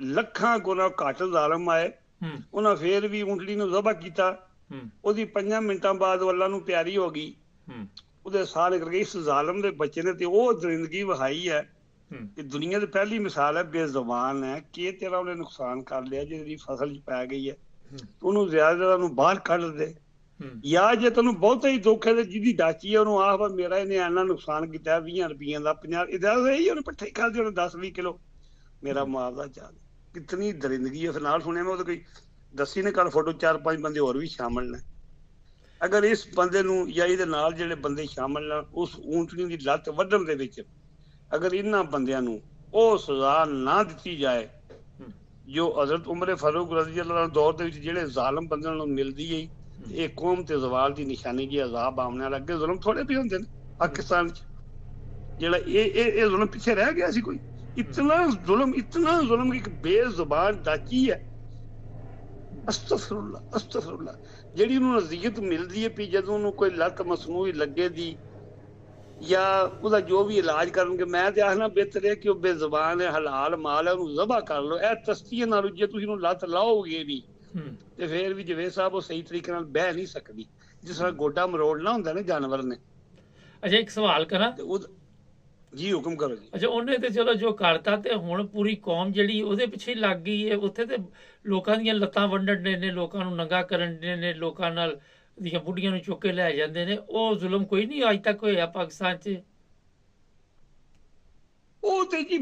ਲੱਖਾਂ ਗੁਣਾ ਘੱਟ ਜ਼ਾਲਮ ਆਏ। ਉਹਨਾਂ ਫੇਰ ਵੀ ਊਂਟਣੀ ਨੂੰ ਜ਼ਬਾ ਕੀਤਾ, ਉਹਦੀ 5 ਮਿੰਟਾਂ ਬਾਅਦ ਉਹ ਅੱਲਾ ਨੂੰ ਪਿਆਰੀ ਹੋ ਗਈ, ਉਹਦੇ ਸਾਹ ਨਿਕਲ ਗਏ। ਇਸ ਜ਼ਾਲਮ ਦੇ ਬੱਚੇ ਨੇ ਤੇ ਉਹ ਜ਼ਿੰਦਗੀ ਵਹਾਈ ਹੈ ਕਿ ਦੁਨੀਆ ਦੀ ਪਹਿਲੀ ਮਿਸਾਲ ਹੈ, ਬੇਜ਼ੁਬਾਨ ਹੈ ਕਿ ਤੇਰਾ ਉਹਨੇ ਨੁਕਸਾਨ ਕਰ ਲਿਆ, ਜਿਹਦੀ ਫਸਲ 'ਚ ਪੈ ਗਈ ਹੈ ਉਹਨੂੰ ਜ਼ਿਆਦਾ ਉਹਨੂੰ ਬਾਹਰ ਕੱਢ ਦੇ, ਜਾਂ ਜੇ ਤੈਨੂੰ ਬਹੁਤਾ ਹੀ ਦੁੱਖ ਹੈ ਤੇ ਜਿਹਦੀ ਡਾਚੀ ਹੈ ਉਹਨੂੰ ਆਖ ਮੇਰਾ ਇਹਨੇ ਇੰਨਾ ਨੁਕਸਾਨ ਕੀਤਾ 20 ਰੁਪਈਆਂ ਦਾ 50 ਇਹਦਾ ਇਹੀ ਉਹਨੇ ਪੱਠੇ ਖਾ ਦੇ 10-20 ਕਿਲੋ ਮੇਰਾ ਮੁਆਵਜ਼ਾ ਚਾਹ ਕਿਤਨੀ ਦਰਿੰਦਗੀ ਹੈ। ਫਿਰ ਨਾਲ ਸੁਣਿਆ ਮੈਂ ਉਹਦੇ ਕੋਈ ਦੱਸੀ ਨੇ ਕੱਲ ਫੋਟੋ 4-5 ਬੰਦੇ ਹੋਰ ਵੀ ਸ਼ਾਮਲ ਨੇ। ਅਗਰ ਇਸ ਬੰਦੇ ਨੂੰ ਜਾਂ ਇਹਦੇ ਨਾਲ ਜਿਹੜੇ ਬੰਦੇ ਸ਼ਾਮਲ ਨੇ ਉਸ ਊਂਟਣੀ ਦੀ ਲੱਤ ਵੱਢਣ ਦੇ ਵਿੱਚ ਅਗਰ ਇਹਨਾਂ ਬੰਦਿਆਂ ਨੂੰ ਉਹ ਸਜ਼ਾ ਨਾ ਦਿੱਤੀ ਜਾਏ ਜੋ ਹਜ਼ਰਤ ਉਮਰ ਫਾਰੂਕ ਰਜ਼ੀ ਅੱਲਾਹ ਦੇ ਦੌਰ ਦੇ ਵਿੱਚ ਜਿਹੜੇ ਜ਼ਾਲਮ ਬੰਦਿਆਂ ਨੂੰ ਮਿਲਦੀ ਹੈ, ਇਹ ਕੌਮ ਤੇ ਜ਼ਵਾਲ ਦੀ ਨਿਸ਼ਾਨੀ ਜੀ ਅਜ਼ਾਬ ਆਉਣ ਵਾਲਾ। ਅੱਗੇ ਜ਼ੁਲਮ ਥੋੜੇ ਵੀ ਹੁੰਦੇ ਨੇ ਪਾਕਿਸਤਾਨ 'ਚ, ਜਿਹੜਾ ਇਹ ਜ਼ੁਲਮ ਪਿੱਛੇ ਰਹਿ ਗਿਆ ਸੀ ਕੋਈ? ਇਤਨਾ ਜ਼ੁਲਮ ਇੱਕ ਬੇਜ਼ੁਬਾਨ ਡਾਚੀ ਹੈ। ਅਸਤਗਫਿਰੁੱਲਾਹ ਜਿਹੜੀ ਉਹਨੂੰ ਅਜ਼ੀਅਤ ਮਿਲਦੀ ਹੈ ਵੀ ਜਦੋਂ ਉਹਨੂੰ ਕੋਈ ਲੱਤ ਮਸਨੂਈ ਲੱਗੇ ਦੀ ਜਾਂ ਉਹਦਾ ਜੋ ਵੀ ਇਲਾਜ ਕਰਨਗੇ, ਮੈਂ ਤੇ ਆਖਣਾ ਬਿਹਤਰ ਹੈ ਕਿ ਉਹ ਬੇਜ਼ੁਬਾਨ ਹੈ, ਹਲਾਲ ਮਾਲ ਹੈ, ਉਹਨੂੰ ਜ਼ਬਾ ਕਰ ਲਓ। ਇਹ ਤਸਤੀਏ ਨਾਲ ਜੇ ਤੁਸੀਂ ਉਹਨੂੰ ਲੱਤ ਲਾਓਗੇ ਵੀ ਤੇ ਫੇਰ ਵੀ ਜਵੇਦ ਸਾਹਿਬ ਉਹ ਸਹੀ ਤਰੀਕੇ ਨਾਲ ਬਹਿ ਨਹੀਂ ਸਕਦੀ, ਜਿਸ ਤਰ੍ਹਾਂ ਗੋਡਾ ਮਰੋੜਨਾ ਹੁੰਦਾ ਨਾ ਜਾਨਵਰ ਨੇ। ਅੱਛਾ ਇੱਕ ਸਵਾਲ ਕਰਾਂ? ਜੀ ਹੁਕਮ ਕਰੋ ਜੀ। ਅੱਛਾ ਉਹਨੇ ਤੇ ਚਲੋ ਜੋ ਕਰਤਾ ਤੇ ਹੁਣ ਪੂਰੀ ਕੌਮ ਜਿਹੜੀ ਉਹਦੇ ਪਿੱਛੇ ਲੱਗ ਗਈ ਹੈ। ਉੱਥੇ ਤੇ ਲੋਕਾਂ ਦੀਆਂ ਲੱਤਾਂ ਵੰਡਣ ਨੇ, ਲੋਕਾਂ ਨੂੰ ਨੰਗਾ ਕਰਨ ਨੇ, ਲੋਕਾਂ ਨਾਲ ਦੀਆਂ ਬੁੱਢੀਆਂ ਨੂੰ ਚੁੱਕ ਕੇ ਲੈ ਜਾਂਦੇ ਨੇ। ਉਹ ਜ਼ੁਲਮ ਕੋਈ ਨਹੀਂ ਅੱਜ ਤੱਕ ਹੋਇਆ ਪਾਕਿਸਤਾਨ 'ਚ? ਉਹ ਤੇ ਜੀ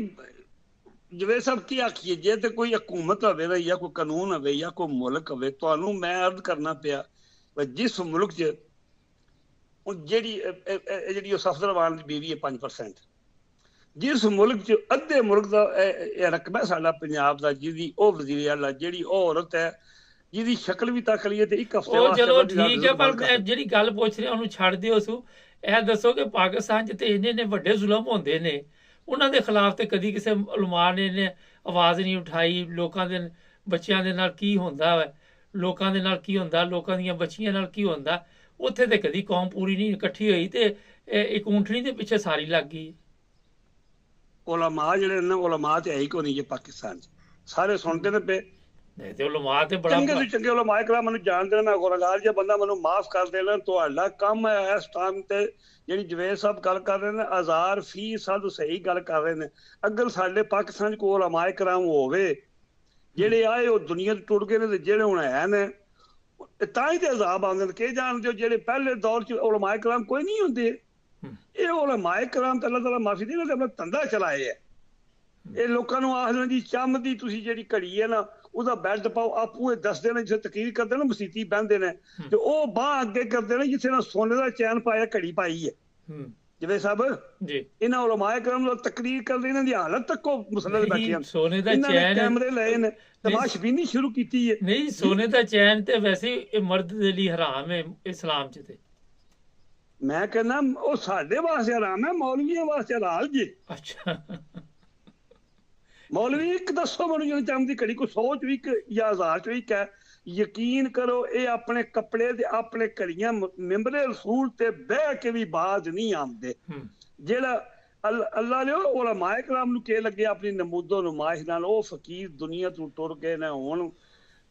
ਜਵੇਦ ਸਾਹਿਬ ਕੀ ਆਖੀਏ, ਜੇ ਤੇ ਕੋਈ ਹਕੂਮਤ ਹੋਵੇ ਨਾ ਜਾਂ ਕੋਈ ਕਾਨੂੰਨ ਹੋਵੇ ਜਾਂ ਕੋਈ ਮੁਲਕ ਹੋਵੇ, ਤੁਹਾਨੂੰ ਮੈਂ ਅਰਜ਼ ਕਰਨਾ ਪਿਆ ਜਿਸ ਮੁਲਕ 'ਚ ਜਿਹੜੀ ਉਹ ਸਫਦਰਵਾਨ ਦੀ ਬੀਵੀ ਹੈ 5%, ਜਿਸ ਮੁਲਕ 'ਚ ਅੱਧੇ ਮੁਲਕ ਦਾ ਰਕਬਾ ਸਾਡਾ ਪੰਜਾਬ ਦਾ, ਜਿਹਦੀ ਉਹ ਵਜ਼ੀਰ ਆਲਾ ਜਿਹੜੀ ਉਹ ਔਰਤ ਹੈ ਜਿਹਦੀ ਸ਼ਕਲ ਵੀ ਤੱਕ ਲਈਏ ਤੇ ਇੱਕ ਹਫ਼ਤੇ ਵਾਸਤੇ। ਚਲੋ ਠੀਕ ਹੈ, ਪਰ ਮੈਂ ਜਿਹੜੀ ਗੱਲ ਪੁੱਛ ਰਿਹਾ ਉਹਨੂੰ ਛੱਡ ਦਿਓ। ਸੂ ਇਹ ਦੱਸੋ ਕਿ ਪਾਕਿਸਤਾਨ 'ਚ ਤੇ ਇੰਨੇ ਵੱਡੇ ਜ਼ੁਲਮ ਹੁੰਦੇ ਨੇ, ਉਹਨਾਂ ਦੇ ਖਿਲਾਫ ਤੇ ਕਦੀ ਕਿਸੇ ਉਲਮਾ ਨੇ ਆਵਾਜ਼ ਨਹੀਂ ਉਠਾਈ। ਲੋਕਾਂ ਦੇ ਬੱਚਿਆਂ ਦੇ ਨਾਲ ਕੀ ਹੁੰਦਾ ਵਾ, ਲੋਕਾਂ ਦੇ ਨਾਲ ਕੀ ਹੁੰਦਾ, ਲੋਕਾਂ ਦੀਆਂ ਬੱਚੀਆਂ ਨਾਲ ਕੀ ਹੁੰਦਾ, ਉੱਥੇ ਤੇ ਕਦੀ ਕੌਮ ਪੂਰੀ ਨਹੀਂ ਇਕੱਠੀ ਹੋਈ ਤੇ ਇੱਕ ਊਂਠਣੀ ਦੇ ਪਿੱਛੇ ਸਾਰੀ ਲੱਗ ਗਈ। ਉਲਮਾ ਜਿਹੜੇ ਨੇ ਉਲਮਾ ਤੇ ਹੈ ਹੀ ਕੋਈ ਨਹੀਂ ਜੇ ਪਾਕਿਸਤਾਨ 'ਚ, ਸਾਰੇ ਸੁਣਦੇ ਨੇ ਪਏ ਤੇ ਉਲਮਾ ਤੇ ਬੜਾ ਚੰਗੇ ਉਲਮਾ ਇਕਰਾਮ ਮੈਨੂੰ ਜਾਣਦੇ ਨੇ। ਮੈਂ ਗੁਨਾਹਗਾਰ ਜਿਹਾ ਬੰਦਾ, ਮੈਨੂੰ ਮਾਫ ਕਰ ਦੇਣਾ। ਤੁਹਾਡਾ ਕੰਮ ਹੈ ਇਸ ਟਾਈਮ ਤੇ ਜਿਹੜੀ ਜਵੇਦ ਸਾਹਿਬ ਗੱਲ ਕਰ ਰਹੇ ਨੇ 1000% ਸਹੀ ਗੱਲ ਕਰ ਰਹੇ ਨੇ। ਅਗਰ ਸਾਡੇ ਪਾਕਿਸਤਾਨ 'ਚ ਕੋਈ ਉਲਮਾ ਇਕਰਾਮ ਹੋਵੇ ਜਿਹੜੇ ਆਏ ਉਹ ਦੁਨੀਆ ਤੋਂ ਟੁੱਟ ਗਏ ਨੇ ਤੇ ਜਿਹੜੇ ਹੁਣ ਹੈ ਨੇ ਤਾਂ ਹੀ ਤੇ ਅਜ਼ਾਬ ਆਉਂਦੇ ਨੇ। ਕਿ ਜਾਣਦੇ ਹੋ ਜਿਹੜੇ ਪਹਿਲੇ ਦੌਰ 'ਚ ਉਲਮਾ ਇਕਰਾਮ ਕੋਈ ਨਹੀਂ ਹੁੰਦੇ, ਇਹ ਉਲਮਾ ਇਕਰਾਮ ਤਾਂ ਅੱਲਾਹ ਤਾਲਾ ਮਾਫੀ ਦੇ ਨਾ ਆਪਣਾ ਧੰਦਾ ਚਲਾਏ ਹੈ। ਇਹ ਲੋਕਾਂ ਨੂੰ ਆਖਦੇ ਜੀ ਚੰਮ ਦੀ ਤੁਸੀਂ ਜਿਹੜੀ ਘੜੀ ਹੈ ਨਾ ਉਹਦਾ ਬੈਲਟ ਪਾਓ, ਆਪੂ ਇਹ ਦੱਸਦੇ ਨੇ ਜਿੱਥੇ ਤਕਰੀਰ ਕਰਦੇ ਨੇ ਮਸੀਤੀ ਬਹਿੰਦੇ ਨੇ ਤੇ ਉਹ ਬਾਂਹ ਅੱਗੇ ਕਰਦੇ ਨੇ ਜਿੱਥੇ ਨਾ ਸੋਨੇ ਦਾ ਚੈਨ ਪਾਇਆ ਘੜੀ ਪਾਈ ਹੈ। ਜਵੇਦ ਸਾਹਿਬ ਜੀ ਇਹਨਾਂ ਉਲਮਾ ਇਕਰਾਮ ਨਾਲ ਤਕਰੀਰ ਕਰਦੇ, ਇਹਨਾਂ ਦੀ ਹਾਲਤ ਤੱਕੋ ਮਸਲੇ ਤੇ ਬੈਠੇ ਹਨ। ਸੋਨੇ ਦਾ ਚੈਨ ਕੈਮਰੇ ਲਏ ਨੇ, ਤਮਾਸ਼ਬੀਨੀ ਸ਼ੁਰੂ ਕੀਤੀ ਹੈ। ਨਹੀਂ, ਸੋਨੇ ਦਾ ਚੈਨ ਤੇ ਵੈਸੇ ਇਹ ਮਰਦ ਦੇ ਲਈ ਹਰਾਮ ਹੈ ਇਸਲਾਮ 'ਚ। ਤੇ ਮੈਂ ਕਹਿੰਦਾ ਉਹ ਸਾਡੇ ਵਾਸਤੇ ਹਰਾਮ ਹੈ, ਮੌਲਵੀਆਂ ਵਾਸਤੇ ਹਲਾਲ ਜੀ। ਅੱਛਾ ਮੌਲਵੀ ਇੱਕ ਦੱਸੋ ਮੈਨੂੰ ਜਿਹਨੂੰ ਚੰਮ ਦੀ ਘੜੀ ਕੋਈ 100 'ਚ ਇੱਕ ਜਾਂ 1000 'ਚ ਇੱਕ ਹੈ। ਯਕੀਨ ਕਰੋ ਇਹ ਆਪਣੇ ਕੱਪੜੇ ਤੇ ਆਪਣੇ ਘੜੀਆਂ ਮੈਂਬਰੇ ਰਸੂਲ ਤੇ ਬਹਿ ਕੇ ਵੀ ਬਾਜ਼ ਨਹੀਂ ਆਉਂਦੇ। ਜਿਹੜਾ ਅੱਲਾ ਨੇ ਉਲਮਾ ਇਕਰਾਮ ਨੂੰ ਕੀ ਲੱਗੇ ਆਪਣੀ ਨਮੂਦੋ ਨੁਮਾਇਸ਼ ਨਾਲ, ਉਹ ਫਕੀਰ ਦੁਨੀਆ ਤੋਂ ਟੁਰ ਗਏ ਨੇ। ਹੁਣ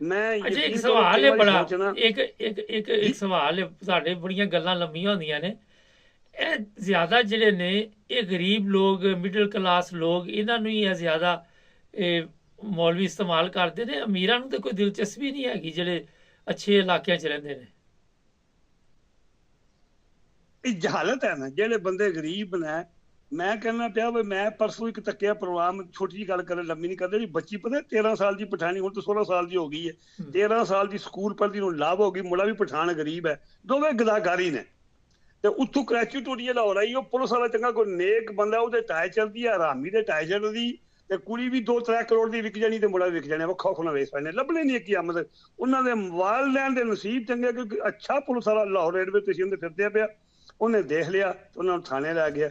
ਇੱਕ ਸਵਾਲ ਹੈ ਬੜਾ, ਇੱਕ ਸਵਾਲ ਹੈ, ਸਾਡੇ ਬੜੀਆਂ ਗੱਲਾਂ ਲੰਮੀਆਂ ਹੁੰਦੀਆਂ ਨੇ। ਇਹ ਜ਼ਿਆਦਾ ਜਿਹੜੇ ਨੇ ਇਹ ਗਰੀਬ ਲੋਕ, ਮਿਡਲ ਕਲਾਸ ਲੋਕ, ਇਹਨਾਂ ਨੂੰ ਹੀ ਇਹ ਜ਼ਿਆਦਾ ਇਹ ਮੌਲਵੀ ਇਸਤੇਮਾਲ ਕਰਦੇ ਨੇ। ਅਮੀਰਾਂ ਨੂੰ ਤਾਂ ਕੋਈ ਦਿਲਚਸਪੀ ਨਹੀਂ ਹੈਗੀ ਜਿਹੜੇ ਅੱਛੇ ਇਲਾਕਿਆਂ 'ਚ ਰਹਿੰਦੇ ਨੇ। ਇਹ ਜਹਾਲਤ ਹੈ ਨਾ, ਜਿਹੜੇ ਬੰਦੇ ਗਰੀਬ ਨੇ। ਮੈਂ ਕਹਿੰਦਾ ਪਿਆ ਵੀ ਮੈਂ ਪਰਸੋਂ ਇੱਕ ਤੱਕਿਆ ਪ੍ਰੋਗਰਾਮ, ਛੋਟੀ ਜਿਹੀ ਗੱਲ ਕਰਨ ਲੰਮੀ ਨਹੀਂ ਕਰਦੇ, ਬੱਚੀ ਪਤਾ 13 ਸਾਲ ਦੀ ਪਠਾਣੀ, ਹੁਣ ਤਾਂ 16 ਸਾਲ ਦੀ ਹੋ ਗਈ ਹੈ। 13 ਸਾਲ ਦੀ ਸਕੂਲ ਪੜ੍ਹਦੀ ਨੂੰ ਲਾਭ ਹੋ ਗਈ। ਮੁੰਡਾ ਵੀ ਪਠਾਨ ਗਰੀਬ ਹੈ, ਦੋਵੇਂ ਗਦਾਕਾਰੀ ਨੇ ਤੇ ਉੱਥੋਂ ਕਰਾਚੀ ਟੂਰੀਏ ਲਾਹੌਰ ਆਈ। ਉਹ ਪੁਲਿਸ ਵਾਲਾ ਚੰਗਾ ਕੋਈ ਨੇਕ ਬੰਦਾ, ਉਹਦੇ ਟਾਇ ਚੜਦੀ ਹੈ, ਹਰਾਮੀ ਦੇ ਟਾਇ ਚੜਦੀ ਤੇ ਕੁੜੀ ਵੀ 2-3 ਕਰੋੜ ਦੀ ਵਿਕ ਜਾਣੀ ਤੇ ਮੁੰਡਾ ਵਿਕ ਜਾਣਾ। ਵੱਖਾ ਖੁਣਾ ਵੇਸ ਪੈਣੇ, ਲੱਭਣੇ ਨਹੀਂ ਕੀ ਆਮਦ। ਉਹਨਾਂ ਦੇ ਮੋਬਾਈਲ ਲੈਣ ਦੇ ਨਸੀਬ ਚੰਗੇ ਕਿਉਂਕਿ ਅੱਛਾ ਪੁਲਿਸ ਵਾਲਾ ਲਾਹੌਰ ਰੇਲਵੇ ਸਟੇਸ਼ਨ ਤੇ ਫਿਰਦੇ ਪਿਆ, ਉਹਨੇ ਦੇਖ ਲਿਆ, ਉਹਨਾਂ ਨੂੰ ਥਾਣੇ ਲੈ ਗਿਆ,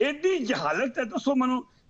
ਐਡੀ ਜਹਾਲਤ ਹੈ, ਦੱਸੋ ਮੈਨੂੰ।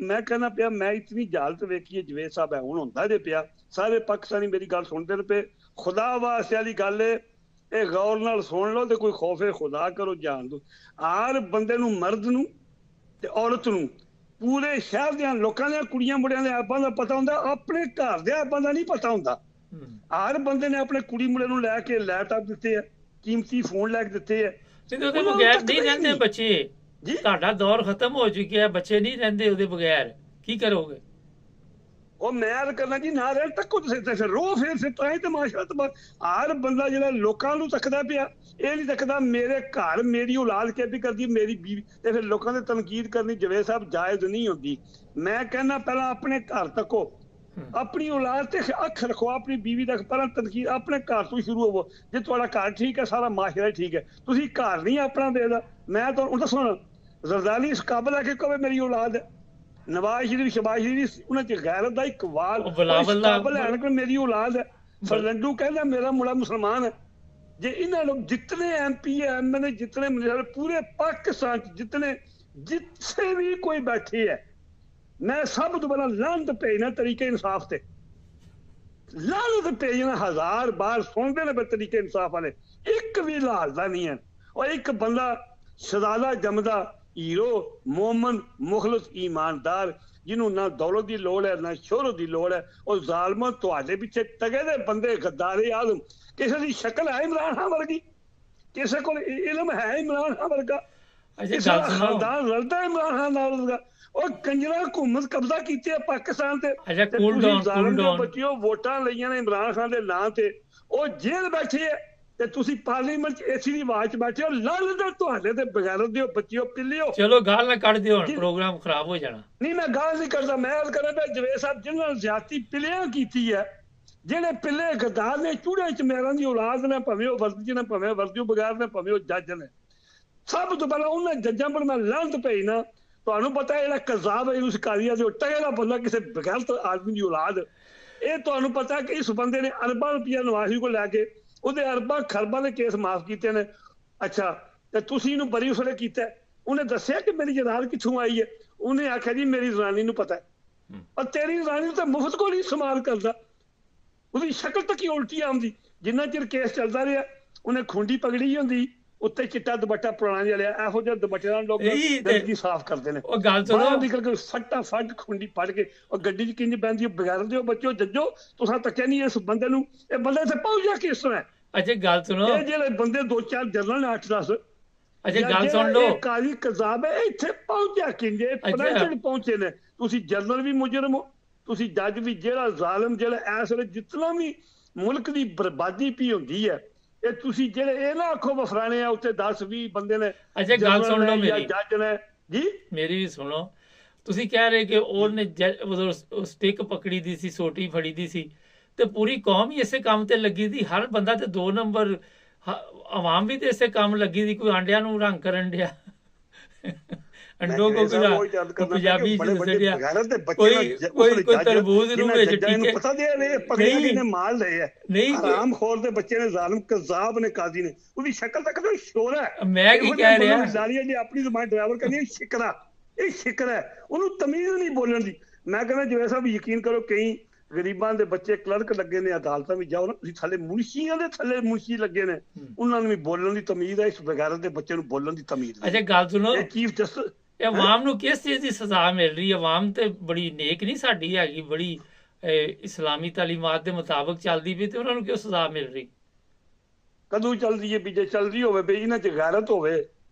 ਮੈਂ ਕਹਿੰਦਾ ਪਿਆ ਮੈਂ ਇਤਨੀ ਜਹਾਲਤ ਵੇਖੀ ਹੈ ਜਵੇਦ ਸਾਹਿਬ, ਹੈ ਹੁਣ ਹੁੰਦਾ ਜੇ ਪਿਆ। ਸਾਰੇ ਪਾਕਿਸਤਾਨੀ ਮੇਰੀ ਗੱਲ ਸੁਣਦੇ ਨੇ ਪਏ। ਖੁਦਾ ਵਾਸਤੇ ਵਾਲੀ ਗੱਲ ਹੈ, ਇਹ ਗੌਰ ਨਾਲ ਸੁਣ ਲਓ ਤੇ ਕੋਈ ਖੌਫੇ ਖੁਦਾ ਕਰੋ, ਜਾਣ ਦੋ। ਹਰ ਬੰਦੇ ਨੂੰ, ਮਰਦ ਨੂੰ ਤੇ ਔਰਤ ਨੂੰ, ਪੂਰੇ ਸ਼ਹਿਰ ਦੇ ਲੋਕਾਂ ਦੇ, ਕੁੜੀਆਂ ਮੁੰਡਿਆਂ ਦੇ ਐਪਾਂ ਦਾ ਪਤਾ ਹੁੰਦਾ, ਆਪਣੇ ਘਰ ਦੇ ਐਪਾਂ ਦਾ ਨਹੀਂ ਪਤਾ ਹੁੰਦਾ। ਹਰ ਬੰਦੇ ਨੇ ਆਪਣੇ ਕੁੜੀ ਮੁੰਡੇ ਨੂੰ ਲੈ ਕੇ ਲੈਪਟਾਪ ਦਿੱਤੇ ਆ, ਕੀਮਤੀ ਫੋਨ ਲੈ ਕੇ ਦਿੱਤੇ ਆ। ਉਹਦੇ ਬਗੈਰ ਨਹੀਂ ਰਹਿੰਦੇ ਬੱਚੇ ਜੀ। ਤੁਹਾਡਾ ਦੌਰ ਖਤਮ ਹੋ ਚੁੱਕਿਆ, ਬੱਚੇ ਨਹੀਂ ਰਹਿੰਦੇ ਉਹਦੇ ਬਗੈਰ, ਕੀ ਕਰੋਗੇ? ਉਹ ਮੈਂ ਕਰਨਾ ਜੀ, ਨਾ ਰਹਿਣ ਤੱਕੋ ਤੁਸੀਂ ਫਿਰ ਰੋ, ਫਿਰ ਤਾਂ ਹੀ ਤਮਾਸ਼ਾ। ਹਰ ਬੰਦਾ ਜਿਹੜਾ ਲੋਕਾਂ ਨੂੰ ਤੱਕਦਾ ਪਿਆ, ਇਹ ਨਹੀਂ ਤੱਕਦਾ ਮੇਰੇ ਘਰ ਮੇਰੀ ਔਲਾਦ ਕੀ ਕਰਦੀ, ਮੇਰੀ ਬੀਵੀ। ਤੇ ਫਿਰ ਲੋਕਾਂ ਦੇ ਤਨਕੀਦ ਕਰਨੀ ਜਵੇਦ ਸਾਹਿਬ ਜਾਇਜ਼ ਨਹੀਂ ਹੁੰਦੀ। ਮੈਂ ਕਹਿੰਦਾ ਪਹਿਲਾਂ ਆਪਣੇ ਘਰ ਤੱਕੋ, ਆਪਣੀ ਔਲਾਦ ਤੇ ਅੱਖ ਰੱਖੋ, ਆਪਣੀ ਬੀਵੀ ਤੱਕ ਪਹਿਲਾਂ ਤਨਕੀਦ ਆਪਣੇ ਘਰ ਤੋਂ ਸ਼ੁਰੂ ਹੋਵੋ। ਜੇ ਤੁਹਾਡਾ ਘਰ ਠੀਕ ਹੈ, ਸਾਰਾ ਮਾਸ਼ਰਾ ਠੀਕ ਹੈ। ਤੁਸੀਂ ਘਰ ਨਹੀਂ ਆਪਣਾ ਦੇਦਾ। ਮੈਂ ਤੁਹਾਨੂੰ ਦੱਸੋ, ਜ਼ਰਦਾਰੀ ਇਸ ਕਾਬਲ ਹੈ ਕਿ ਕਹੇ ਮੇਰੀ ਔਲਾਦ ਹੈ। ਨਵਾਜ਼ ਸ਼ਰੀਫ, ਸ਼ਬਾਜ਼ ਸ਼ਰੀਫ, ਉਹਨਾਂ ਚ ਗੈਰਤ ਦਾ ਇਕਬਾਲ, ਕਾਬਲ ਹੈ ਕਿ ਮੇਰੀ ਔਲਾਦ ਹੈ। ਫਰਲੰਡੂ ਕਹਿੰਦਾ ਮੇਰਾ ਮੁੰਡਾ ਮੁਸਲਮਾਨ ਹੈ। ਜੇ ਇਹਨਾਂ ਲੋਕ ਜਿਤਨੇ MP MLA, ਜਿਤਨੇ ਪੂਰੇ ਪਾਕਿਸਤਾਨ ਚ ਜਿੱਥੇ ਵੀ ਕੋਈ ਬੈਠੇ ਹੈ, ਮੈਂ ਸਭ ਤੋਂ ਪਹਿਲਾਂ ਲਾਹਨਤ ਭੇਜਣਾ ਤਰੀਕੇ ਇਨਸਾਫ ਤੇ, ਲਾਹਨਤ ਭੇਜਣਾ। 1000 ਬਾਰ ਸੁਣਦੇ ਨੇ ਤਰੀਕੇ ਇਨਸਾਫ ਵਾਲੇ, ਇੱਕ ਵੀ ਲਾਲਦਾ ਨਹੀਂ ਹੈ। ਔਰ ਇੱਕ ਬੰਦਾ ਸ਼ਹਜ਼ਾਦਾ ਜੰਮਦਾ, ਹੀਰੋ, ਮੋਮਨ, ਮੁਖਲਸ, ਈਮਾਨਦਾਰ, ਜਿਹਨੂੰ ਨਾ ਦੌਲਤ ਦੀ ਲੋੜ ਹੈ, ਨਾ ਸ਼ੋਹਰਤ ਦੀ ਲੋੜ ਹੈ। ਉਹ ਜ਼ਾਲਮਾਂ ਤੁਹਾਡੇ ਪਿੱਛੇ ਤਗੇ ਦੇ ਬੰਦੇ, ਗੱਦਾਰੇ ਆਜ਼ਮ। ਕਿਸੇ ਦੀ ਸ਼ਕਲ ਹੈ ਇਮਰਾਨ ਖਾਨ ਵਰਗੀ? ਕਿਸੇ ਕੋਲ ਇਲਮ ਹੈ ਇਮਰਾਨ ਖਾਨ ਵਰਗਾ? ਖਾਨਦਾਨ ਰਲਦਾ ਇਮਰਾਨ ਖਾਨ ਨਾਲ ਵਰਗਾ? ਉਹ ਕੰਜਰਾ ਹੁਕੂਮਤ ਕਬਜ਼ਾ ਕੀਤੀ ਹੈ ਪਾਕਿਸਤਾਨ ਤੇ। ਤੁਸੀਂ ਜ਼ਾਲਮ ਦੇ ਬੱਚਿਓ ਵੋਟਾਂ ਲਈਆਂ ਨੇ ਇਮਰਾਨ ਖਾਨ ਦੇ ਨਾਂ ਤੇ, ਉਹ ਜੇਲ੍ਹ ਬੈਠੇ ਹੈ ਤੇ ਤੁਸੀਂ ਪਾਰਲੀਮੈਂਟ ਚ ਏਸੀ ਦੀ ਆਵਾਜ਼ ਚ ਬੈਠੇ ਹੋ। ਲੜਦੇ ਤੁਹਾਡੇ ਤੇ ਬਗੈਰਤ ਦਿਓ ਬੱਚਿਓ, ਪਿੱਲਿਓ। ਚਲੋ ਗਾਲ ਨਾ ਕੱਢ ਦਿਓ, ਪ੍ਰੋਗਰਾਮ ਖਰਾਬ ਹੋ ਜਾਣਾ। ਨਹੀਂ, ਮੈਂ ਗਾਲ ਨਹੀਂ ਕਰਦਾ। ਮੈਂ ਗੱਲ ਕਰਾਂ ਪਿਆ ਜਵੇਦ ਸਾਹਿਬ, ਜਿਹਨਾਂ ਨਾਲ ਜ਼ਿਆਦਤੀ ਪਿੱਲਿਆਂ ਕੀਤੀ ਹੈ, ਜਿਹੜੇ ਪਿੱਲੇ ਗੱਦਾਰ ਨੇ, ਚੂੜੇ ਚ ਮੇਰਾਂ ਦੀ ਔਲਾਦ ਨੇ, ਭਾਵੇਂ ਉਹ ਵਰਦੀ ਨੇ, ਭਾਵੇਂ ਵਰਦੀਓ ਬਗੈਰ ਨੇ, ਭਾਵੇਂ ਉਹ ਜੱਜ ਨੇ, ਸਭ ਤੋਂ ਪਹਿਲਾਂ ਉਹਨਾਂ ਜੱਜਾਂ ਪਰ ਮੈਂ ਲਾਹਨਤ ਭੇਜਣਾ। ਤੁਹਾਨੂੰ ਪਤਾ ਜਿਹੜਾ ਕਜ਼ਾਬ ਹੈ ਉਸ ਕਾਰੀਆ ਦੇ ਟਗੇ ਦਾ ਬੰਦਾ, ਕਿਸੇ ਬਗੈਰਤ ਆਦਮੀ ਦੀ ਔਲਾਦ। ਇਹ ਤੁਹਾਨੂੰ ਪਤਾ ਕਿ ਇਸ ਬੰਦੇ ਨੇ ਅਰਬਾਂ ਰੁਪਈਆ ਨਵਾਜ਼ ਸ਼ਰੀਫ ਕੋਲ ਲੈ ਕੇ ਉਹਦੇ ਅਰਬਾਂ ਖਰਬਾਂ ਦੇ ਕੇਸ ਮਾਫ ਕੀਤੇ ਨੇ। ਅੱਛਾ, ਤੇ ਤੁਸੀਂ ਇਹਨੂੰ ਬਰੀ ਉਸਲੇ ਕੀਤਾ। ਉਹਨੇ ਦੱਸਿਆ ਕਿ ਮੇਰੀ ਜਨਾਲ ਕਿੱਥੋਂ ਆਈ ਹੈ। ਉਹਨੇ ਆਖਿਆ ਜੀ ਮੇਰੀ ਜ਼ਨਾਨੀ ਨੂੰ ਪਤਾ ਹੈ। ਔਰ ਤੇਰੀ ਜ਼ਨਾਨੀ ਨੂੰ ਤਾਂ ਮੁਫਤ ਕੋਲ ਹੀ ਇਸਤੇਮਾਲ ਕਰਦਾ, ਉਹਦੀ ਸ਼ਕਲ ਤੱਕ ਹੀ ਉਲਟੀ ਆਉਂਦੀ। ਜਿੰਨਾ ਚਿਰ ਕੇਸ ਚੱਲਦਾ ਰਿਹਾ, ਉਹਨੇ ਖੁੰਡੀ ਪਗੜੀ ਹੁੰਦੀ, ਉੱਤੇ ਚਿੱਟਾ ਦੁਪੱਟਾ ਪੁਰਾਣਾ ਜਿਹਾ ਲਿਆ। ਇਹੋ ਜਿਹੇ ਦੁਪੱਟੇ ਨਾਲ ਲੋਕ ਜ਼ਿੰਦਗੀ ਸਾਫ਼ ਕਰਦੇ ਨੇ। ਉਹ ਗੱਲ ਸੁਣੋ, ਨਿਕਲ ਕੇ ਫੱਟਾ ਫੱਟ ਖੁੰਡੀ ਫੜ ਕੇ ਉਹ ਗੱਡੀ ਚ ਕਿੰਝ ਪੈਂਦੀ, ਬਗੈਰ ਦਿਓ ਬੱਚਿਓ ਜੱਜੋ, ਤੁਸੀਂ ਤੱਕਿਆ ਨਹੀਂ ਇਸ ਬੰਦੇ ਨੂੰ। ਇਹ ਬੰਦੇ ਇੱਥੇ ਪਹੁੰਚ ਜਾ ਕਿਸ ਤਰ੍ਹਾਂ? ਅੱਛਾ ਗੱਲ ਸੁਣੋ, ਇਹ ਜਿਹੜੇ ਬੰਦੇ 2-4 ਜਨਰਲ ਨੇ 8-10, ਅੱਛਾ ਗੱਲ ਸੁਣ ਲਓ, ਕਾਜ਼ੀ ਕਜ਼ਾਬ ਹੈ, ਇੱਥੇ ਪਹੁੰਚਿਆ ਕਿੰਝੇ? ਪ੍ਰੈਜ਼ੀਡੈਂਟ ਪਹੁੰਚੇ ਨੇ। ਤੁਸੀਂ ਜਨਰਲ ਵੀ ਮੁਜਰਮ ਹੋ, ਤੁਸੀਂ ਜੱਜ ਵੀ। ਜਿਹੜਾ ਜ਼ਾਲਮ, ਜਿਹੜਾ ਇਸ ਵੇਲੇ ਜਿਤਨਾ ਵੀ ਮੁਲਕ ਦੀ ਬਰਬਾਦੀ ਪਈ ਹੁੰਦੀ ਹੈ, ਇਹ ਤੁਸੀਂ ਜਿਹੜੇ ਇਹ ਨਾ ਆਖੋ ਵਫਰਾਣੇ ਆ ਉੱਤੇ 10-20 ਬੰਦੇ ਨੇ। ਅੱਛਾ ਗੱਲ ਸੁਣ ਲਓ ਮੇਰੀ, ਜੱਜ ਨੇ ਜੀ, ਮੇਰੀ ਵੀ ਸੁਣੋ। ਤੁਸੀਂ ਕਹਿ ਰਹੇ ਕਿ ਉਹਨੇ ਸਟਿਕ ਪਕੜੀ ਦੀ ਸੀ, ਸੋਟੀ ਫੜੀ ਦੀ ਸੀ, ਤੇ ਪੂਰੀ ਕੌਮ ਹੀ ਇਸੇ ਕੰਮ ਤੇ ਲੱਗੀ ਸੀ। ਹਰ ਬੰਦਾ ਤੇ 2 ਨੰਬਰ, ਆਵਾਮ ਵੀ ਤੇ ਇਸੇ ਕੰਮ ਲੱਗੀ ਸੀ। ਕੋਈ ਆਂਡਿਆਂ ਨੂੰ ਰੰਗ ਕਰਨ ਡਿਆ, ਅੰਡੋ ਕੋ ਪੰਜਾਬੀ ਕੋਈ ਤਰਬੂਜ ਨੂੰ ਵਿੱਚ ਪਤਾ ਦੇ ਪਗੜੀਆਂ ਕਿਨੇ ਮਾਲ ਲਏ ਆ। ਨਹੀਂ, ਹਰਾਮਖੋਰ ਦੇ ਬੱਚੇ ਨੇ, ਜ਼ਾਲਮ ਕਜ਼ਾਬ ਨੇ, ਕਾਜ਼ੀ ਨੇ। ਉਹਦੀ ਸ਼ਕਲ ਤੱਕ ਤਾਂ ਸ਼ੋਰ ਹੈ। ਮੈਂ ਕੀ ਕਹਿ ਰਿਹਾ, ਲਾਲੀਆ ਜੀ ਆਪਣੀ ਜ਼ਬਾਨ ਡਰਾਈਵਰ ਕਰਨੀ, ਸ਼ਿਕਰਾ, ਇਹ ਸ਼ਿਕਰ ਹੈ। ਉਹਨੂੰ ਤਮੀਜ਼ ਨਹੀਂ ਬੋਲਣ ਦੀ। ਮੈਂ ਕਹਿੰਦਾ ਜਵੇਦ ਸਾਹਿਬ ਯਕੀਨ ਕਰੋ, ਕਈ ਗਰੀਬਾਂ ਦੇ ਬੱਚੇ ਕਲਰਕ ਲੱਗੇ ਨੇ, ਅਦਾਲਤਾਂ ਵਿੱਚ ਜਾਓ ਨਾ ਤੁਸੀਂ, ਥੱਲੇ ਮੁਨਸ਼ੀਆਂ ਦੇ ਥੱਲੇ ਮੁਨਸ਼ੀ ਲੱਗੇ ਨੇ, ਉਹਨਾਂ ਨੂੰ ਵੀ ਬੋਲਣ ਦੀ ਤਮੀਜ਼ ਹੈ। ਇਸ ਬਗੈਰਤ ਦੇ ਬੱਚੇ ਨੂੰ ਬੋਲਣ ਦੀ ਤਮੀਜ਼ ਨਹੀਂ। ਅੱਛਾ ਗੱਲ ਸੁਣੋ, ਚੀਫ ਜਸਟਿਸ, ਇਹ ਆਵਾਮ ਨੂੰ ਕਿਸ ਚੀਜ਼ ਦੀ ਸਜ਼ਾ ਮਿਲ ਰਹੀ ਹੈ? ਆਵਾਮ ਤੇ ਬੜੀ ਨੇਕ ਨਹੀਂ ਸਾਡੀ ਹੈਗੀ, ਬੜੀ ਇਸਲਾਮੀ ਤਾਲੀਮਾਤ ਦੇ ਮੁਤਾਬਕ ਚੱਲਦੀ ਵੀ, ਤੇ ਉਹਨਾਂ ਨੂੰ ਕਿਉਂ ਸਜ਼ਾ ਮਿਲ ਰਹੀ? ਕਦੋਂ ਚੱਲਦੀ ਹੈ? ਵੀ ਜੇ ਚੱਲਦੀ ਹੋਵੇ ਵੀ ਇਹਨਾਂ 'ਚ ਗੈਰਤ ਹੋਵੇ,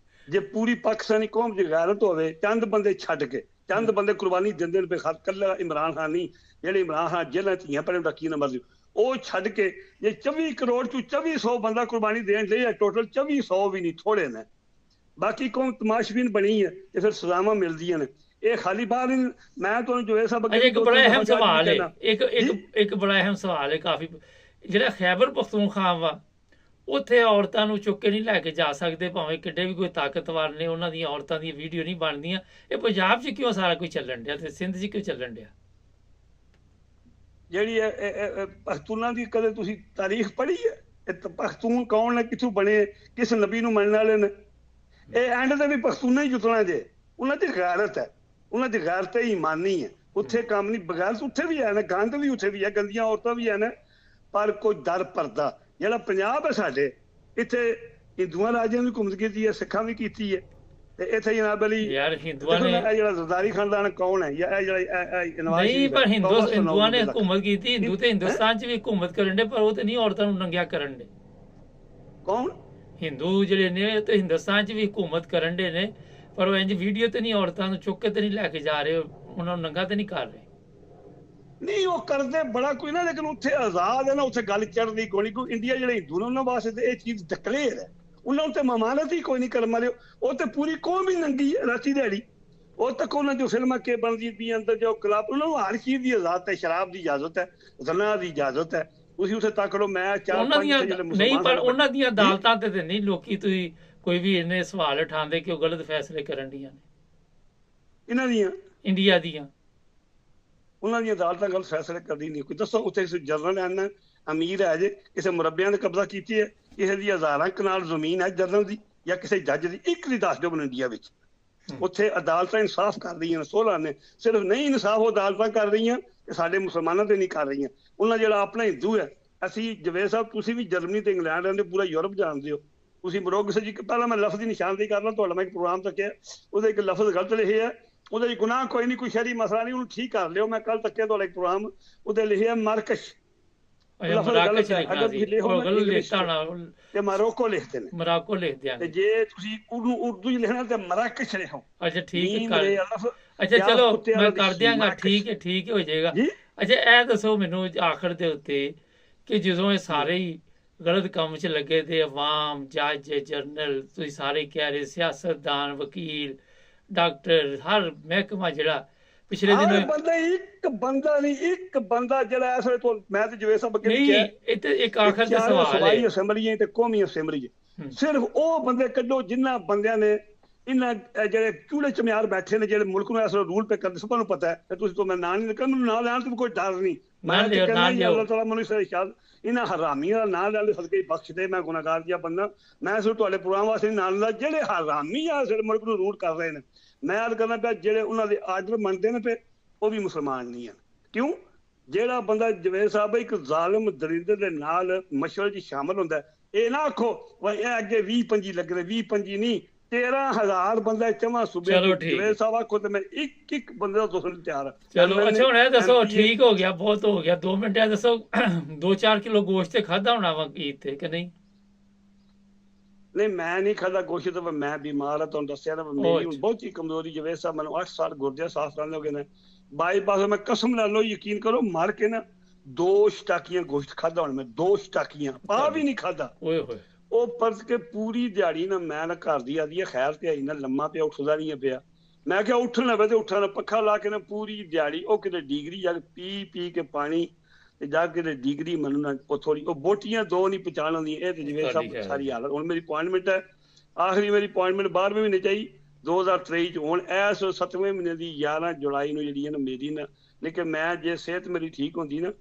ਜੇ ਪੂਰੀ ਪਾਕਿਸਤਾਨੀ ਕੌਮ 'ਚ ਗੈਰਤ ਹੋਵੇ, ਚੰਦ ਬੰਦੇ ਛੱਡ ਕੇ, ਚੰਦ ਬੰਦੇ ਕੁਰਬਾਨੀ ਦਿੰਦੇ ਨੇ, ਕੱਲਾ ਇਮਰਾਨ ਖਾਨ ਨਹੀਂ, ਜਿਹੜੇ ਇਮਰਾਨ ਖਾਨ ਜੇਲ੍ਹਾਂ ਧੀਆਂ ਭੈਣਾਂ ਰੱਖੀ ਨਾ ਮਰਜ਼ੀ, ਉਹ ਛੱਡ ਕੇ ਜੇ 24 ਕਰੋੜ ਚੋਂ 2400 ਬੰਦਾ ਕੁਰਬਾਨੀ ਦੇਣ ਲਈ, ਟੋਟਲ 2400 ਵੀ ਨਹੀਂ, ਥੋੜੇ ਨੇ। ਬਾਕੀ ਕੌਮ ਤਮਾਸ਼ਬੀਨ ਬਣੀ ਹੈ ਤੇ ਫਿਰ ਸਜ਼ਾਵਾਂ ਮਿਲਦੀਆਂ ਨੇ। ਇਹ ਖਾਲੀ ਬਾਹਰ ਨਹੀਂ। ਮੈਂ ਤੁਹਾਨੂੰ ਜੋ ਇਹ ਸਭ ਇੱਕ ਬੜਾ ਅਹਿਮ ਸਵਾਲ ਹੈ, ਇੱਕ ਬੜਾ ਅਹਿਮ ਸਵਾਲ ਹੈ ਕਾਫੀ, ਜਿਹੜਾ ਖੈਬਰ ਪਖਤੂਨਖਵਾ ਵਾ, ਉੱਥੇ ਔਰਤਾਂ ਨੂੰ ਚੁੱਕ ਕੇ ਨਹੀਂ ਲੈ ਕੇ ਜਾ ਸਕਦੇ, ਭਾਵੇਂ ਕਿੱਡੇ ਵੀ ਕੋਈ ਤਾਕਤਵਰ ਨੇ, ਉਹਨਾਂ ਦੀਆਂ ਔਰਤਾਂ ਦੀਆਂ ਵੀਡੀਓ ਨਹੀਂ ਬਣਦੀਆਂ। ਇਹ ਪੰਜਾਬ 'ਚ ਕਿਉਂ ਸਾਰਾ ਕੁਝ ਚੱਲਣ ਡਿਆ ਤੇ ਸਿੰਧ 'ਚ ਕਿਉਂ ਚੱਲਣ ਡਿਆ? ਜਿਹੜੀ ਪਖਤੂਨਾਂ ਦੀ ਕਦੇ ਤੁਸੀਂ ਤਾਰੀਖ ਪੜ੍ਹੀ ਹੈ? ਇਹ ਪਖਤੂਨ ਕੌਣ ਨੇ, ਕਿੱਥੋਂ ਬਣੇ, ਕਿਸ ਨਬੀ ਨੂੰ ਮੰਨਣ ਵਾਲੇ ਨੇ? ਇਹ ਐਂਡ ਤੇ ਵੀ ਪਖਤੂਨਾ ਹੀ ਜੁਟਣਾ ਜੇ। ਉਹਨਾਂ ਦੀ ਗੈਰਤ ਹੈ, ਉਹਨਾਂ ਦੀ ਗੈਰਤ ਈਮਾਨੀ ਹੈ। ਉੱਥੇ ਕੰਮ ਨਹੀਂ, ਬਗੈਰਤ ਉੱਥੇ ਵੀ ਹੈ ਨੇ, ਗੰਦ ਵੀ ਉੱਥੇ ਵੀ ਹੈ, ਗੰਦੀਆਂ ਔਰਤਾਂ ਵੀ ਹੈ ਨੇ, ਪਰ ਕੋਈ ਡਰ ਪਰਦਾ। ਜਿਹੜਾ ਪੰਜਾਬ ਹੈ ਸਾਡੇ, ਇੱਥੇ ਹਿੰਦੂਆਂ ਰਾਜਿਆਂ ਵੀ ਘੁੰਮਤ ਕੀਤੀ ਹੈ, ਸਿੱਖਾਂ ਵੀ ਕੀਤੀ ਹੈ। ਤੇ ਇੱਥੇ ਜਨਾਬ ਅਲੀ ਯਾਰ ਹਿੰਦੂਆਂ ਨੇ ਇਹ ਜਿਹੜਾ ਜ਼ਰਦਾਰੀ ਖਾਨਦਾਨ ਕੌਣ ਹੈ ਜਾਂ ਇਹ ਜਿਹੜਾ ਨਵਾਜ਼ ਨਹੀਂ, ਸ਼ਰੀਫ ਪਰ ਹੈ, ਹਿੰਦੂਆਂ ਨੇ ਹਕੂਮਤ ਕੀਤੀ। ਹਿੰਦੂ ਤੇ ਹਿੰਦੁਸਤਾਨ 'ਚ ਵੀ ਹਕੂਮਤ ਕਰਨ ਦੇ, ਪਰ ਉਹ ਤੇ ਨਹੀਂ ਔਰਤਾਂ ਨੂੰ ਨੰਗਿਆ ਕਰਨ ਦੇ। ਕੌਣ ਹਿੰਦੂ ਜਿਹੜੇ ਨੇ ਤੇ ਹਿੰਦੁਸਤਾਨ 'ਚ ਵੀ ਹਕੂਮਤ ਕਰਨ ਦੇ ਨੇ, ਪਰ ਉਹ ਇੰਜ ਵੀਡੀਓ ਤੇ ਨਹੀਂ ਔਰਤਾਂ ਨੂੰ ਚੁੱਕ ਕੇ ਤੇ ਨਹੀਂ ਲੈ ਕੇ ਜਾ ਰਹੇ, ਉਹਨਾਂ ਨੂੰ ਨੰਗਾ ਤੇ ਨਹੀਂ ਕਰ ਰਹੇ। ਨਹੀਂ ਉਹ ਕਰਦੇ ਬੜਾ ਕੋਈ ਨਾ, ਲੇਕਿਨ ਉੱਥੇ ਆਜ਼ਾਦ ਹੈ ਨਾ, ਉੱਥੇ ਗੱਲ ਚੜ੍ਹਦੀ ਕੋਈ ਨਹੀਂ। ਕੋਈ ਇੰਡੀਆ ਜਿਹੜੇ ਹਿੰਦੂ ਨੇ ਉਹਨਾਂ ਵਾਸਤੇ ਇਹ ਚੀਜ਼ ਡਿਕਲੇਅਰ ਹੈ, ਉਹਨਾਂ ਨੂੰ ਤੇ ਮਮਾਨਤ ਹੀ ਕੋਈ ਨਹੀਂ ਕਰਮ ਵਾਲੇ। ਉਹ ਤੇ ਪੂਰੀ ਕੌਮ ਹੀ ਨੰਗੀ ਹੈ ਰਾਤੀ ਦਿਹਾੜੀ। ਉਹ ਤੱਕ ਉਹਨਾਂ ਜੋ ਫਿਲਮਾਂ ਕੇ ਬਣਦੀ ਪਈ ਅੰਦਰ ਜੋ ਕਲੱਬ, ਉਹਨਾਂ ਨੂੰ ਹਰ ਚੀਜ਼ ਦੀ ਇਜਾਜ਼ਤ ਹੈ, ਸ਼ਰਾਬ ਦੀ ਇਜਾਜ਼ਤ ਹੈ, ਜ਼ਨਾ ਦੀ ਇਜਾਜ਼ਤ ਹੈ। ਤੁਸੀਂ ਉੱਥੇ ਤੱਕ ਲਓ, ਮੈਂ ਉਹਨਾਂ ਦੀਆਂ ਨਹੀਂ, ਪਰ ਉਹਨਾਂ ਦੀਆਂ ਅਦਾਲਤਾਂ ਤੇ ਨਹੀਂ ਲੋਕੀ ਤੁਸੀਂ ਕੋਈ ਵੀ ਇਹਨੇ ਸਵਾਲ ਉਠਾਉਂਦੇ ਕਿ ਉਹ ਗਲਤ ਫੈਸਲੇ ਕਰਨ ਦੀਆਂ ਨੇ। ਇਹਨਾਂ ਦੀਆਂ ਇੰਡੀਆ ਦੀਆਂ ਉਹਨਾਂ ਦੀਆਂ ਅਦਾਲਤਾਂ ਗਲਤ ਫੈਸਲੇ ਕਰਦੀ ਨਹੀਂ। ਕੋਈ ਦੱਸੋ ਉੱਥੇ ਜਨਰਲ ਐਨ ਅਮੀਰ ਹੈ ਜੇ ਕਿਸੇ ਮੁਰੱਬਿਆਂ ਨੇ ਕਬਜ਼ਾ ਕੀਤੀ ਹੈ, ਕਿਸੇ ਦੀ ਹਜ਼ਾਰਾਂ ਕਨਾਲ ਜ਼ਮੀਨ ਹੈ ਜਨਰਲ ਦੀ ਜਾਂ ਕਿਸੇ ਜੱਜ ਦੀ, ਇੱਕ ਦੀ ਦੱਸ ਦਿਓ ਮੈਨੂੰ ਇੰਡੀਆ ਵਿੱਚ। ਉੱਥੇ ਅਦਾਲਤਾਂ ਇਨਸਾਫ ਕਰ ਰਹੀਆਂ ਨੇ, ਸੋਲਾਂ ਨੇ ਸਿਰਫ ਨਹੀਂ ਇਨਸਾਫ ਉਹ ਅਦਾਲਤਾਂ ਕਰ ਰਹੀਆਂ ਤੇ ਸਾਡੇ ਮੁਸਲਮਾਨਾਂ ਤੇ ਨਹੀਂ ਕਰ ਰਹੀਆਂ। ਉਹਨਾਂ ਜਿਹੜਾ ਆਪਣਾ ਹਿੰਦੂ ਹੈ, ਅਸੀਂ ਜਵੇਦ ਸਾਹਿਬ ਤੁਸੀਂ ਵੀ ਜਰਮਨੀ ਤੇ ਇੰਗਲੈਂਡ ਰਹਿੰਦੇ, ਪੂਰਾ ਯੂਰਪ ਜਾਣਦੇ ਹੋ ਤੁਸੀਂ। ਮਰੋਗ ਜੀ ਪਹਿਲਾਂ ਮੈਂ ਲਫ਼ਜ਼ ਦੀ ਨਿਸ਼ਾਨਦੇਹੀ ਕਰਨਾ, ਤੁਹਾਡਾ ਮੈਂ ਇੱਕ ਪ੍ਰੋਗਰਾਮ ਤੱਕਿਆ, ਉਹਦੇ ਇੱਕ ਲਫ਼ਜ਼ ਗਲਤ ਲਿਖਿਆ, ਉਹਦੇ ਗੁਨਾਹ ਕੋਈ ਨਹੀਂ, ਕੋਈ ਸ਼ਰਈ ਮਸਲਾ ਨਹੀਂ, ਉਹਨੂੰ ਠੀਕ ਕਰ ਲਿਓ। ਮੈਂ ਕੱਲ ਤੱਕਿਆ ਤੁਹਾਡਾ ਇੱਕ ਪ੍ਰੋਗਰਾਮ, ਉਹਦੇ ਲਿਖਿਆ ਮਰਕਸ਼, ਤੇ ਮਾਰੋਕੋ ਲਿਖਦੇ ਨੇ, ਮਰਾਕੋ ਲਿਖਦੇ ਆ। ਤੇ ਜੇ ਤੁਸੀਂ ਉਹਨੂੰ ਉਰਦੂ ਚ ਲਿਖਣਾ ਤੇ ਮਰਾਕਸ਼ ਲਿਖੋ। ਅੱਛਾ ਠੀਕ ਹੈ, ਅੱਛਾ ਚਲੋ ਮੈਂ ਕਰ ਦਿਆਂਗਾ, ਠੀਕ ਹੈ, ਠੀਕ ਹੋ ਜਾਏਗਾ। ਅੱਛਾ ਇਹ ਦੱਸੋ ਮੈਨੂੰ ਆਖਰ ਦੇ ਉੱਤੇ ਕਿ ਜਦੋਂ ਇਹ ਸਾਰੇ ਹੀ ਗਲਤ ਕੰਮ 'ਚ ਲੱਗੇ ਤੇ ਆਵਾਮ, ਜੱਜ, ਜਰਨਲ, ਤੁਸੀਂ ਸਾਰੇ ਕਹਿ ਰਹੇ ਸਿਆਸਤਦਾਨ, ਵਕੀਲ, ਡਾਕਟਰ, ਹਰ ਮਹਿਕਮਾ ਜਿਹੜਾ ਪਿਛਲੇ ਦਿਨ ਬੰਦਾ ਇੱਕ ਬੰਦਾ ਨਹੀਂ, ਇੱਕ ਬੰਦਾ ਜਿਹੜਾ ਇਸ ਵੇਲੇ ਤੋਂ ਮੈਂ ਤੇ ਜਵੇਦ ਸਾਹਿਬ ਅੱਗੇ ਨਹੀਂ, ਇੱਥੇ ਇੱਕ ਆਖਰ ਦਾ ਸਵਾਲ ਹੈ, ਅਸੈਂਬਲੀਆਂ ਤੇ ਕੌਮੀ ਅਸੈਂਬਲੀ ਸਿਰਫ ਉਹ ਬੰਦੇ ਕੱਢੋ ਜਿਨ੍ਹਾਂ ਬੰਦਿਆਂ ਨੇ ਇਹਨਾਂ ਜਿਹੜੇ ਚੂੜੇ ਚਮਿਆਰ ਬੈਠੇ ਨੇ, ਜਿਹੜੇ ਮੁਲਕ ਨੂੰ ਇਸ ਵੇਲੇ ਰੂਲ ਪੇ ਕਰਦੇ, ਸਭ ਨੂੰ ਪਤਾ ਹੈ। ਤੁਸੀਂ ਤੋਂ ਮੈਂ ਨਾਂ ਨਹੀਂ ਲਿਖਿਆ, ਮੈਨੂੰ ਨਾਂ ਲੈਣ ਤੇ ਕੋਈ ਡਰ ਨਹੀਂ। ਮੈਂ ਕਹਿੰਦਾ ਅੱਲਾਹ ਤਾਲਾ ਮੈਨੂੰ ਸ਼ਾਇਦ ਇਹਨਾਂ ਹਰਾਮੀਆਂ ਦਾ ਨਾਂ ਲੈਣ ਦੇ ਸਦਕੇ ਬਖਸ਼ ਦੇ, ਮੈਂ ਗੁਨਾਹਗਾਰ ਜਿਹਾ ਬੰਦਾ। ਮੈਂ ਸਿਰਫ ਤੁਹਾਡੇ ਪ੍ਰੋਗਰਾਮ ਵਾਸਤੇ ਨਾਂ ਲੈਂਦਾ, ਜਿਹੜੇ ਹਰਾਮੀ ਆ ਸਿਰ ਮੁਲਕ ਨੂੰ ਰੂਲ ਕਰ ਰਹੇ ਨੇ। ਮੈਂ ਯਾਦ ਕਰਨਾ ਪਿਆ ਜਿਹੜੇ ਉਹਨਾਂ ਦੇ ਆਰਡਰ ਮੰਨਦੇ ਨੇ ਪਏ ਉਹ ਵੀ ਮੁਸਲਮਾਨ ਨਹੀਂ ਹਨ। ਕਿਉਂ? ਜਿਹੜਾ ਬੰਦਾ ਜਵੇਦ ਸਾਹਿਬ ਇੱਕ ਜ਼ਾਲਮ ਦਰਿੰਦੇ ਦੇ ਨਾਲ ਮਸ਼ਵਰੇ 'ਚ ਸ਼ਾਮਲ ਹੁੰਦਾ, ਇਹ ਨਾ ਆਖੋ ਇਹ ਅੱਗੇ 20-25 ਲੱਗਦੇ, 20-25 ਨਹੀਂ 13,000 ਬੰਦਾ ਚਵਾਂ ਸੂਬੇ। ਜਵੇਦ ਸਾਹਿਬ ਆਖੋ ਤੇ ਮੈਂ ਇੱਕ ਬੰਦੇ ਦਾ ਦੋਸਤ ਤਿਆਰ ਹਾਂ। ਚਲੋ ਅੱਛਾ ਹੁਣ ਇਹ ਦੱਸੋ, ਠੀਕ ਹੋ ਗਿਆ, ਬਹੁਤ ਹੋ ਗਿਆ 2 ਮਿੰਟ। ਦੱਸੋ 2-4 ਕਿਲੋ ਗੋਸ਼ਤ ਤੇ ਖਾਧਾ ਹੋਣਾ ਵਾ ਈਦ ਤੇ ਕਿ ਨਹੀਂ? ਨਹੀਂ ਮੈਂ ਨਹੀਂ ਖਾਧਾ ਗੋਸ਼ਤ, ਮੈਂ ਬਿਮਾਰ ਆ, ਤੁਹਾਨੂੰ ਦੱਸਿਆ ਨਾ, ਮੇਰੀ ਹੁਣ ਬਹੁਤ ਹੀ ਕਮਜ਼ੋਰੀ। ਜਵੇਦ ਸਾਹਿਬ ਮੈਨੂੰ 8 ਸਾਲ ਗੁਰਦੇ ਸਾਫ਼ ਕਰਨ ਲੱਗੇ ਨੇ, ਬਾਈਪਾਸ। ਮੈਂ ਕਸਮ ਲੈ ਲਓ, ਯਕੀਨ ਕਰੋ, ਮਾਰ ਕੇ ਨਾ 2 ਸਟਾਕੀਆਂ ਗੋਸ਼ਤ ਖਾਧਾ ਹੁਣ ਮੈਂ, 2 ਸਟਾਕੀਆਂ, ਪਾ ਵੀ ਨਹੀਂ ਖਾਧਾ। ਓਏ ਹੋਏ, ਉਹ ਪਰਸ ਕੇ ਪੂਰੀ ਦਿਹਾੜੀ ਨਾ ਮੈਂ ਨਾ ਘਰ ਦੀ ਆਦੀ ਹੈ ਖੈਰ ਤੇ ਆਈ ਨਾ ਲੰਮਾ ਪਿਆ, ਉੱਠਦਾ ਨਹੀਂ ਪਿਆ। ਮੈਂ ਕਿਹਾ ਉੱਠਣ ਲਵੇ ਤੇ ਉੱਠਾ ਨਾ, ਪੱਖਾ ਲਾ ਕੇ ਨਾ ਪੂਰੀ ਦਿਹਾੜੀ ਉਹ ਕਿਤੇ ਡੀਗਰੀ ਜਾ ਕੇ ਪੀ ਕੇ ਪਾਣੀ ਤੇ ਜਾ ਕੇ ਤੇ ਡੀਗਰੀ ਮੈਨੂੰ ਨਾ ਉਹ ਥੋੜੀ ਉਹ ਬੋਟੀਆਂ 2 ਨਹੀਂ ਪਛਾਣ ਆਉਂਦੀਆਂ। ਇਹ ਤੇ ਜਿਵੇਂ ਸਭ ਸਾਰੀ ਹਾਲਤ। ਹੁਣ ਮੇਰੀ ਅਪਾਇੰਟਮੈਂਟ ਹੈ, ਆਖਰੀ ਮੇਰੀ ਅਪਾਇੰਟਮੈਂਟ 12ਵੇਂ ਮਹੀਨੇ ਚਾਹੀ 2023 ਚ। ਹੁਣ ਇਸ 7ਵੇਂ ਮਹੀਨੇ ਦੀ 11 ਜੁਲਾਈ ਨੂੰ ਜਿਹੜੀ ਹੈ ਨਾ ਮੇਰੀ ਨਾ, ਲੇਕਿਨ ਮੈਂ ਜੇ ਸਿਹਤ ਮੇਰੀ ਠੀਕ ਹੁੰਦੀ ਨਾ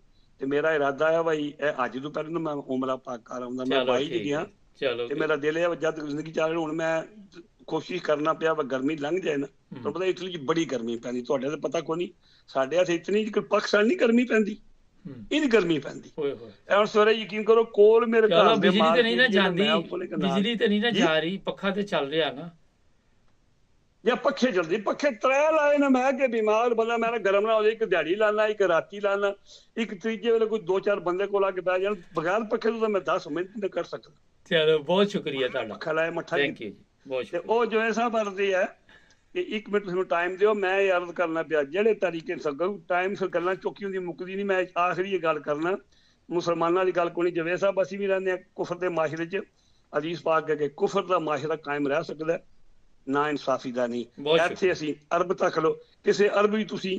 ਤੇ ਮੇਰਾ ਇਰਾਦਾ ਹੈ ਭਾਈ ਇਹ ਅੱਜ ਤੋਂ ਪਹਿਲਾਂ ਮੈਂ ਉਮਰਾ ਪਾਕ ਕਰ ਆਉਂਦਾ। ਮੈਂ 22 ਚ ਗਿਆ ਤੇ ਮੇਰਾ ਦਿਲ ਹੈ ਜਦ ਜ਼ਿੰਦਗੀ ਚੱਲ। ਹੁਣ ਮੈਂ ਕੋਸ਼ਿਸ਼ ਕਰਨਾ ਪਿਆ ਗਰਮੀ ਲੰਘ ਜਾਏ ਨਾ। ਤੁਹਾਨੂੰ ਪਤਾ ਇਟਲੀ ਚ ਬੜੀ ਗਰਮੀ ਪੈਂਦੀ, ਤੁਹਾਡੇ ਤਾਂ ਪਤਾ ਕੋਈ ਨਹੀਂ, ਸਾਡੇ ਇੱਥੇ ਇਤਨੀ ਪਾਕਿਸਤਾਨ ਨਹੀਂ ਗਰਮੀ ਪੈਂਦੀ, ਇਹਦੀ ਗਰਮੀ ਪੈਂਦੀ। ਹੁਣ ਸਵੇਰੇ ਯਕੀਨ ਕਰੋ ਕੋਲ ਮੇਰੇ ਘਰ ਦੇ ਬਿਜਲੀ ਤੇ ਨਹੀਂ ਨਾ ਜਾਂਦੀ, ਬਿਜਲੀ ਤੇ ਨਹੀਂ ਨਾ ਜਾ ਰਹੀ, ਪੱਖਾ ਤੇ ਚੱਲ ਰਿਹਾ ਨਾ, ਜਾਂ ਪੱਖੇ ਚੱਲਦੇ, ਪੱਖੇ 3 ਲਾਏ ਨਾ। ਮੈਂ ਕਿ ਬਿਮਾਰ ਬੰਦਾ, ਮੈਂ ਗਰਮ ਨਾ ਹੋ ਜਾਏ, ਇੱਕ ਦਿਹਾੜੀ ਲਾਣਾ, ਇੱਕ ਰਾਤੀ ਲਾਣਾ, ਇੱਕ ਤੀਜੇ ਵੇਲੇ ਕੋਈ 2-4 ਬੰਦੇ ਕੋਲ ਆ ਕੇ ਬਹਿ ਜਾਣ। ਬਗੈਰ ਪੱਖੇ ਤੋਂ ਤਾਂ ਮੈਂ 10 ਮਿੰਟ ਨਹੀਂ ਕਰ ਸਕਦਾ। ਚਲੋ ਬਹੁਤ ਸ਼ੁਕਰੀਆ ਤੁਹਾਡਾ, ਪੱਖਾ ਲਾਇਆ ਮੱਠਾ। ਥੈਂਕ ਯੂ ਜੀ, ਬਹੁਤ ਸ਼ੁਕਰੀਆ। ਤੇ ਉਹ ਜੋ ਐਸਾ ਵਰਦੇ ਹੈ ਕਿ 1 ਮਿੰਟ ਤੁਹਾਨੂੰ ਟਾਈਮ ਦਿਓ, ਮੈਂ ਇਹ ਅਰਜ਼ ਕਰਨਾ ਪਿਆ ਜਿਹੜੇ ਤਰੀਕੇ ਨਾਲ ਟਾਈਮ ਸਿਰ ਗੱਲਾਂ ਚੁੱਕੀ ਹੁੰਦੀ ਮੁੱਕਦੀ ਨਹੀਂ। ਮੈਂ ਆਖਰੀ ਇਹ ਗੱਲ ਕਰਨਾ, ਮੁਸਲਮਾਨਾਂ ਦੀ ਗੱਲ ਕੋਈ ਨਹੀਂ। ਜਵੇਦ ਸਾਹਿਬ ਅਸੀਂ ਵੀ ਰਹਿੰਦੇ ਹਾਂ ਕੁਫਰ ਦੇ ਮਾਸ਼ਰੇ 'ਚ, ਹਦੀਸ ਪਾਕ ਕਿ ਕੁਫਰ ਦਾ ਮਾਸ਼ਰਾ ਕਾਇਮ ਰਹਿ ਸਕਦਾ, ਨਾ ਇਨਸਾਫੀ ਦਾ ਨਹੀਂ। ਇੱਥੇ ਅਸੀਂ ਅਰਬ ਤੱਕ ਲਓ, ਕਿਸੇ ਅਰਬ ਵੀ ਤੁਸੀਂ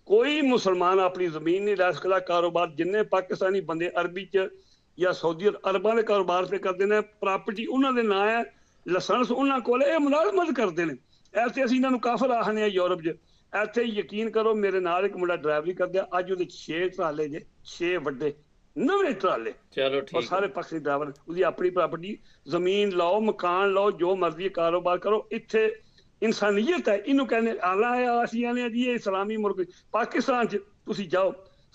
ਕੋਈ ਮੁਸਲਮਾਨ ਆਪਣੀ ਜ਼ਮੀਨ ਨਹੀਂ ਲੈ ਸਕਦਾ। ਕਾਰੋਬਾਰ ਜਿੰਨੇ ਪਾਕਿਸਤਾਨੀ ਬੰਦੇ ਅਰਬੀ 'ਚ ਜਾਂ ਸਾਊਦੀ ਅਰਬਾਂ ਦੇ ਕਾਰੋਬਾਰ ਤੇ ਕਰਦੇ ਨੇ, ਪ੍ਰਾਪਰਟੀ ਉਹਨਾਂ ਦੇ ਨਾਂ ਹੈ, ਲਾਇਸੈਂਸ ਉਹਨਾਂ ਕੋਲ, ਇਹ ਮੁਲਾਜ਼ਮਤ ਕਰਦੇ ਨੇ। ਇੱਥੇ ਅਸੀਂ ਇਹਨਾਂ ਨੂੰ ਕਾਫਰ ਆਖਦੇ ਹਾਂ ਯੂਰਪ 'ਚ। ਇੱਥੇ ਯਕੀਨ ਕਰੋ ਮੇਰੇ ਨਾਲ ਇੱਕ ਮੁੰਡਾ ਡਰਾਈਵਰੀ ਕਰਦੇ, ਅੱਜ ਉਹਦੇ 6 ਟਰਾਲੇ ਜੇ, 6 ਵੱਡੇ ਨਵੇਂ ਟਰਾਲੇ। ਚਲੋ ਠੀਕ, ਸਾਰੇ ਪਾਕਿਸਤਾਨੀ ਡਰਾਈਵਰ, ਉਹਦੀ ਆਪਣੀ ਪ੍ਰਾਪਰਟੀ, ਜ਼ਮੀਨ ਲਾਓ, ਮਕਾਨ ਲਾਓ, ਜੋ ਮਰਜ਼ੀ ਕਾਰੋਬਾਰ ਕਰੋ। ਇੱਥੇ ਇਨਸਾਨੀਅਤ ਹੈ, ਇਹਨੂੰ ਕਹਿੰਦੇ ਆਲਾ ਹੈ। ਅਸੀਂ ਆਨੇ ਜੀ ਇਹ ਇਸਲਾਮੀ ਮੁਲਕ। ਪਾਕਿਸਤਾਨ 'ਚ ਤੁਸੀਂ ਜਾਓ,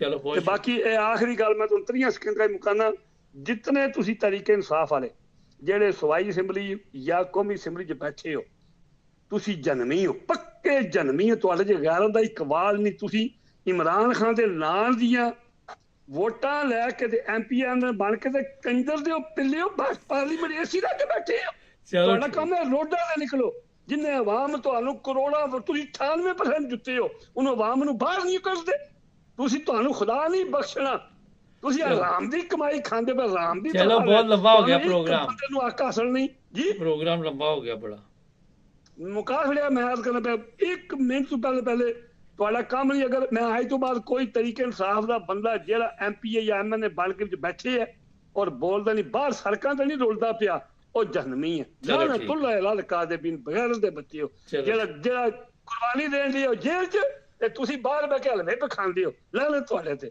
ਚਲੋ ਬਹੁਤ ਤੇ ਬਾਕੀ ਇਹ ਆਖਰੀ ਗੱਲ ਮੈਂ ਤੁਹਾਨੂੰ 30 ਸਕਿੰਟ ਦਾ ਮੁਕਾਨਾ ਜਿਤਨੇ ਤੁਸੀਂ ਤਰੀਕੇ ਇਨਸਾਫ ਵਾਲੇ ਜਿਹੜੇ ਸਵਾਈ ਅਸੈਂਬਲੀ ਜਾਂ ਕੌਮੀ ਅਸੈਂਬਲੀ 'ਚ ਬੈਠੇ ਹੋ ਤੁਸੀਂ ਜਨਮੀ ਹੋ ਪੱਕੇ ਜਨਮੀ ਹੋ ਤੁਹਾਡੇ 'ਚ ਗੈਰਾਂ ਦਾ ਇਕਬਾਲ ਨਹੀਂ ਤੁਸੀਂ ਇਮਰਾਨ ਖਾਨ ਦੇ ਨਾਂ ਦੀਆਂ ਵੋਟਾਂ ਲੈ ਕੇ ਤੇ ਐਮਪੀਆਂ ਬਣ ਕੇ ਤੇ ਕੰਜਰ ਦੇ ਪਿੱਲੇ ਹੋ ਬਸ ਪਾਰਲੀਮੈਂਟ ਏਸੀ ਲਾ ਕੇ ਬੈਠੇ ਹੋ ਤੁਹਾਡਾ ਕੰਮ ਹੈ ਰੋਡਾਂ ਤੇ ਨਿਕਲੋ ਜਿੰਨੇ ਆਵਾਮ ਤੁਹਾਨੂੰ ਕਰੋੜਾਂ ਤੁਸੀਂ 98% ਜਿੱਤੇ ਹੋ ਉਹਨੂੰ ਆਵਾਮ ਨੂੰ ਬਾਹਰ ਨਹੀਂ ਕੱਢਦੇ ਤੁਸੀਂ ਤੁਹਾਨੂੰ ਖੁਦਾ ਨਹੀਂ ਬਖਸ਼ਣਾ ਤੁਸੀਂ ਆਰਾਮ ਦੀ ਕਮਾਈ ਖਾਂਦੇ ਪਰ ਆਰਾਮ ਦੀ ਚਲੋ ਬਹੁਤ ਲੰਬਾ ਹੋ ਗਿਆ ਪ੍ਰੋਗਰਾਮ ਨੂੰ ਆਕਾ ਅਸਲ ਨਹੀਂ ਜੀ ਪ੍ਰੋਗਰਾਮ ਲੰਬਾ ਹੋ ਗਿਆ ਬੜਾ ਮੁਕਾ ਛੜਿਆ ਮੈਂ ਆਸ ਕਰਨਾ ਪਿਆ 1 ਮਿੰਟ ਤੋਂ ਪਹਿਲੇ ਤੁਹਾਡਾ ਕੰਮ ਨਹੀਂ ਅਗਰ ਮੈਂ ਅੱਜ ਤੋਂ ਬਾਅਦ ਕੋਈ ਤਰੀਕੇ ਇਨਸਾਫ ਦਾ ਬੰਦਾ ਜਿਹੜਾ ਐਮਪੀਏ ਜਾਂ ਐਮਐਨਏ ਬਣ ਕੇ ਵਿੱਚ ਬੈਠੇ ਹੈ ਔਰ ਬੋਲਦਾ ਨਹੀਂ ਬਾਹਰ ਸੜਕਾਂ ਤੇ ਨਹੀਂ ਰੁਲਦਾ ਪਿਆ ਉਹ ਜਹਨਮੀ ਹੈ ਜਾਨਾ ਕੁੱਲਾ ਲਲਕਾ ਦੇ ਬਿਨ ਬਗੈਰ ਦੇ ਬੱਚੇ ਹੋ ਜਿਹੜਾ ਕੁਰਬਾਨੀ ਦੇਣ ਲਈ ਉਹ ਜੇਲ੍ਹ 'ਚ ਤੇ ਤੁਸੀਂ ਬਾਹਰ ਬੈ ਕੇ ਹਲਵੇ ਪਖਾਂਦੇ ਹੋ ਲਾਨਤ ਤੁਹਾਡੇ ਤੇ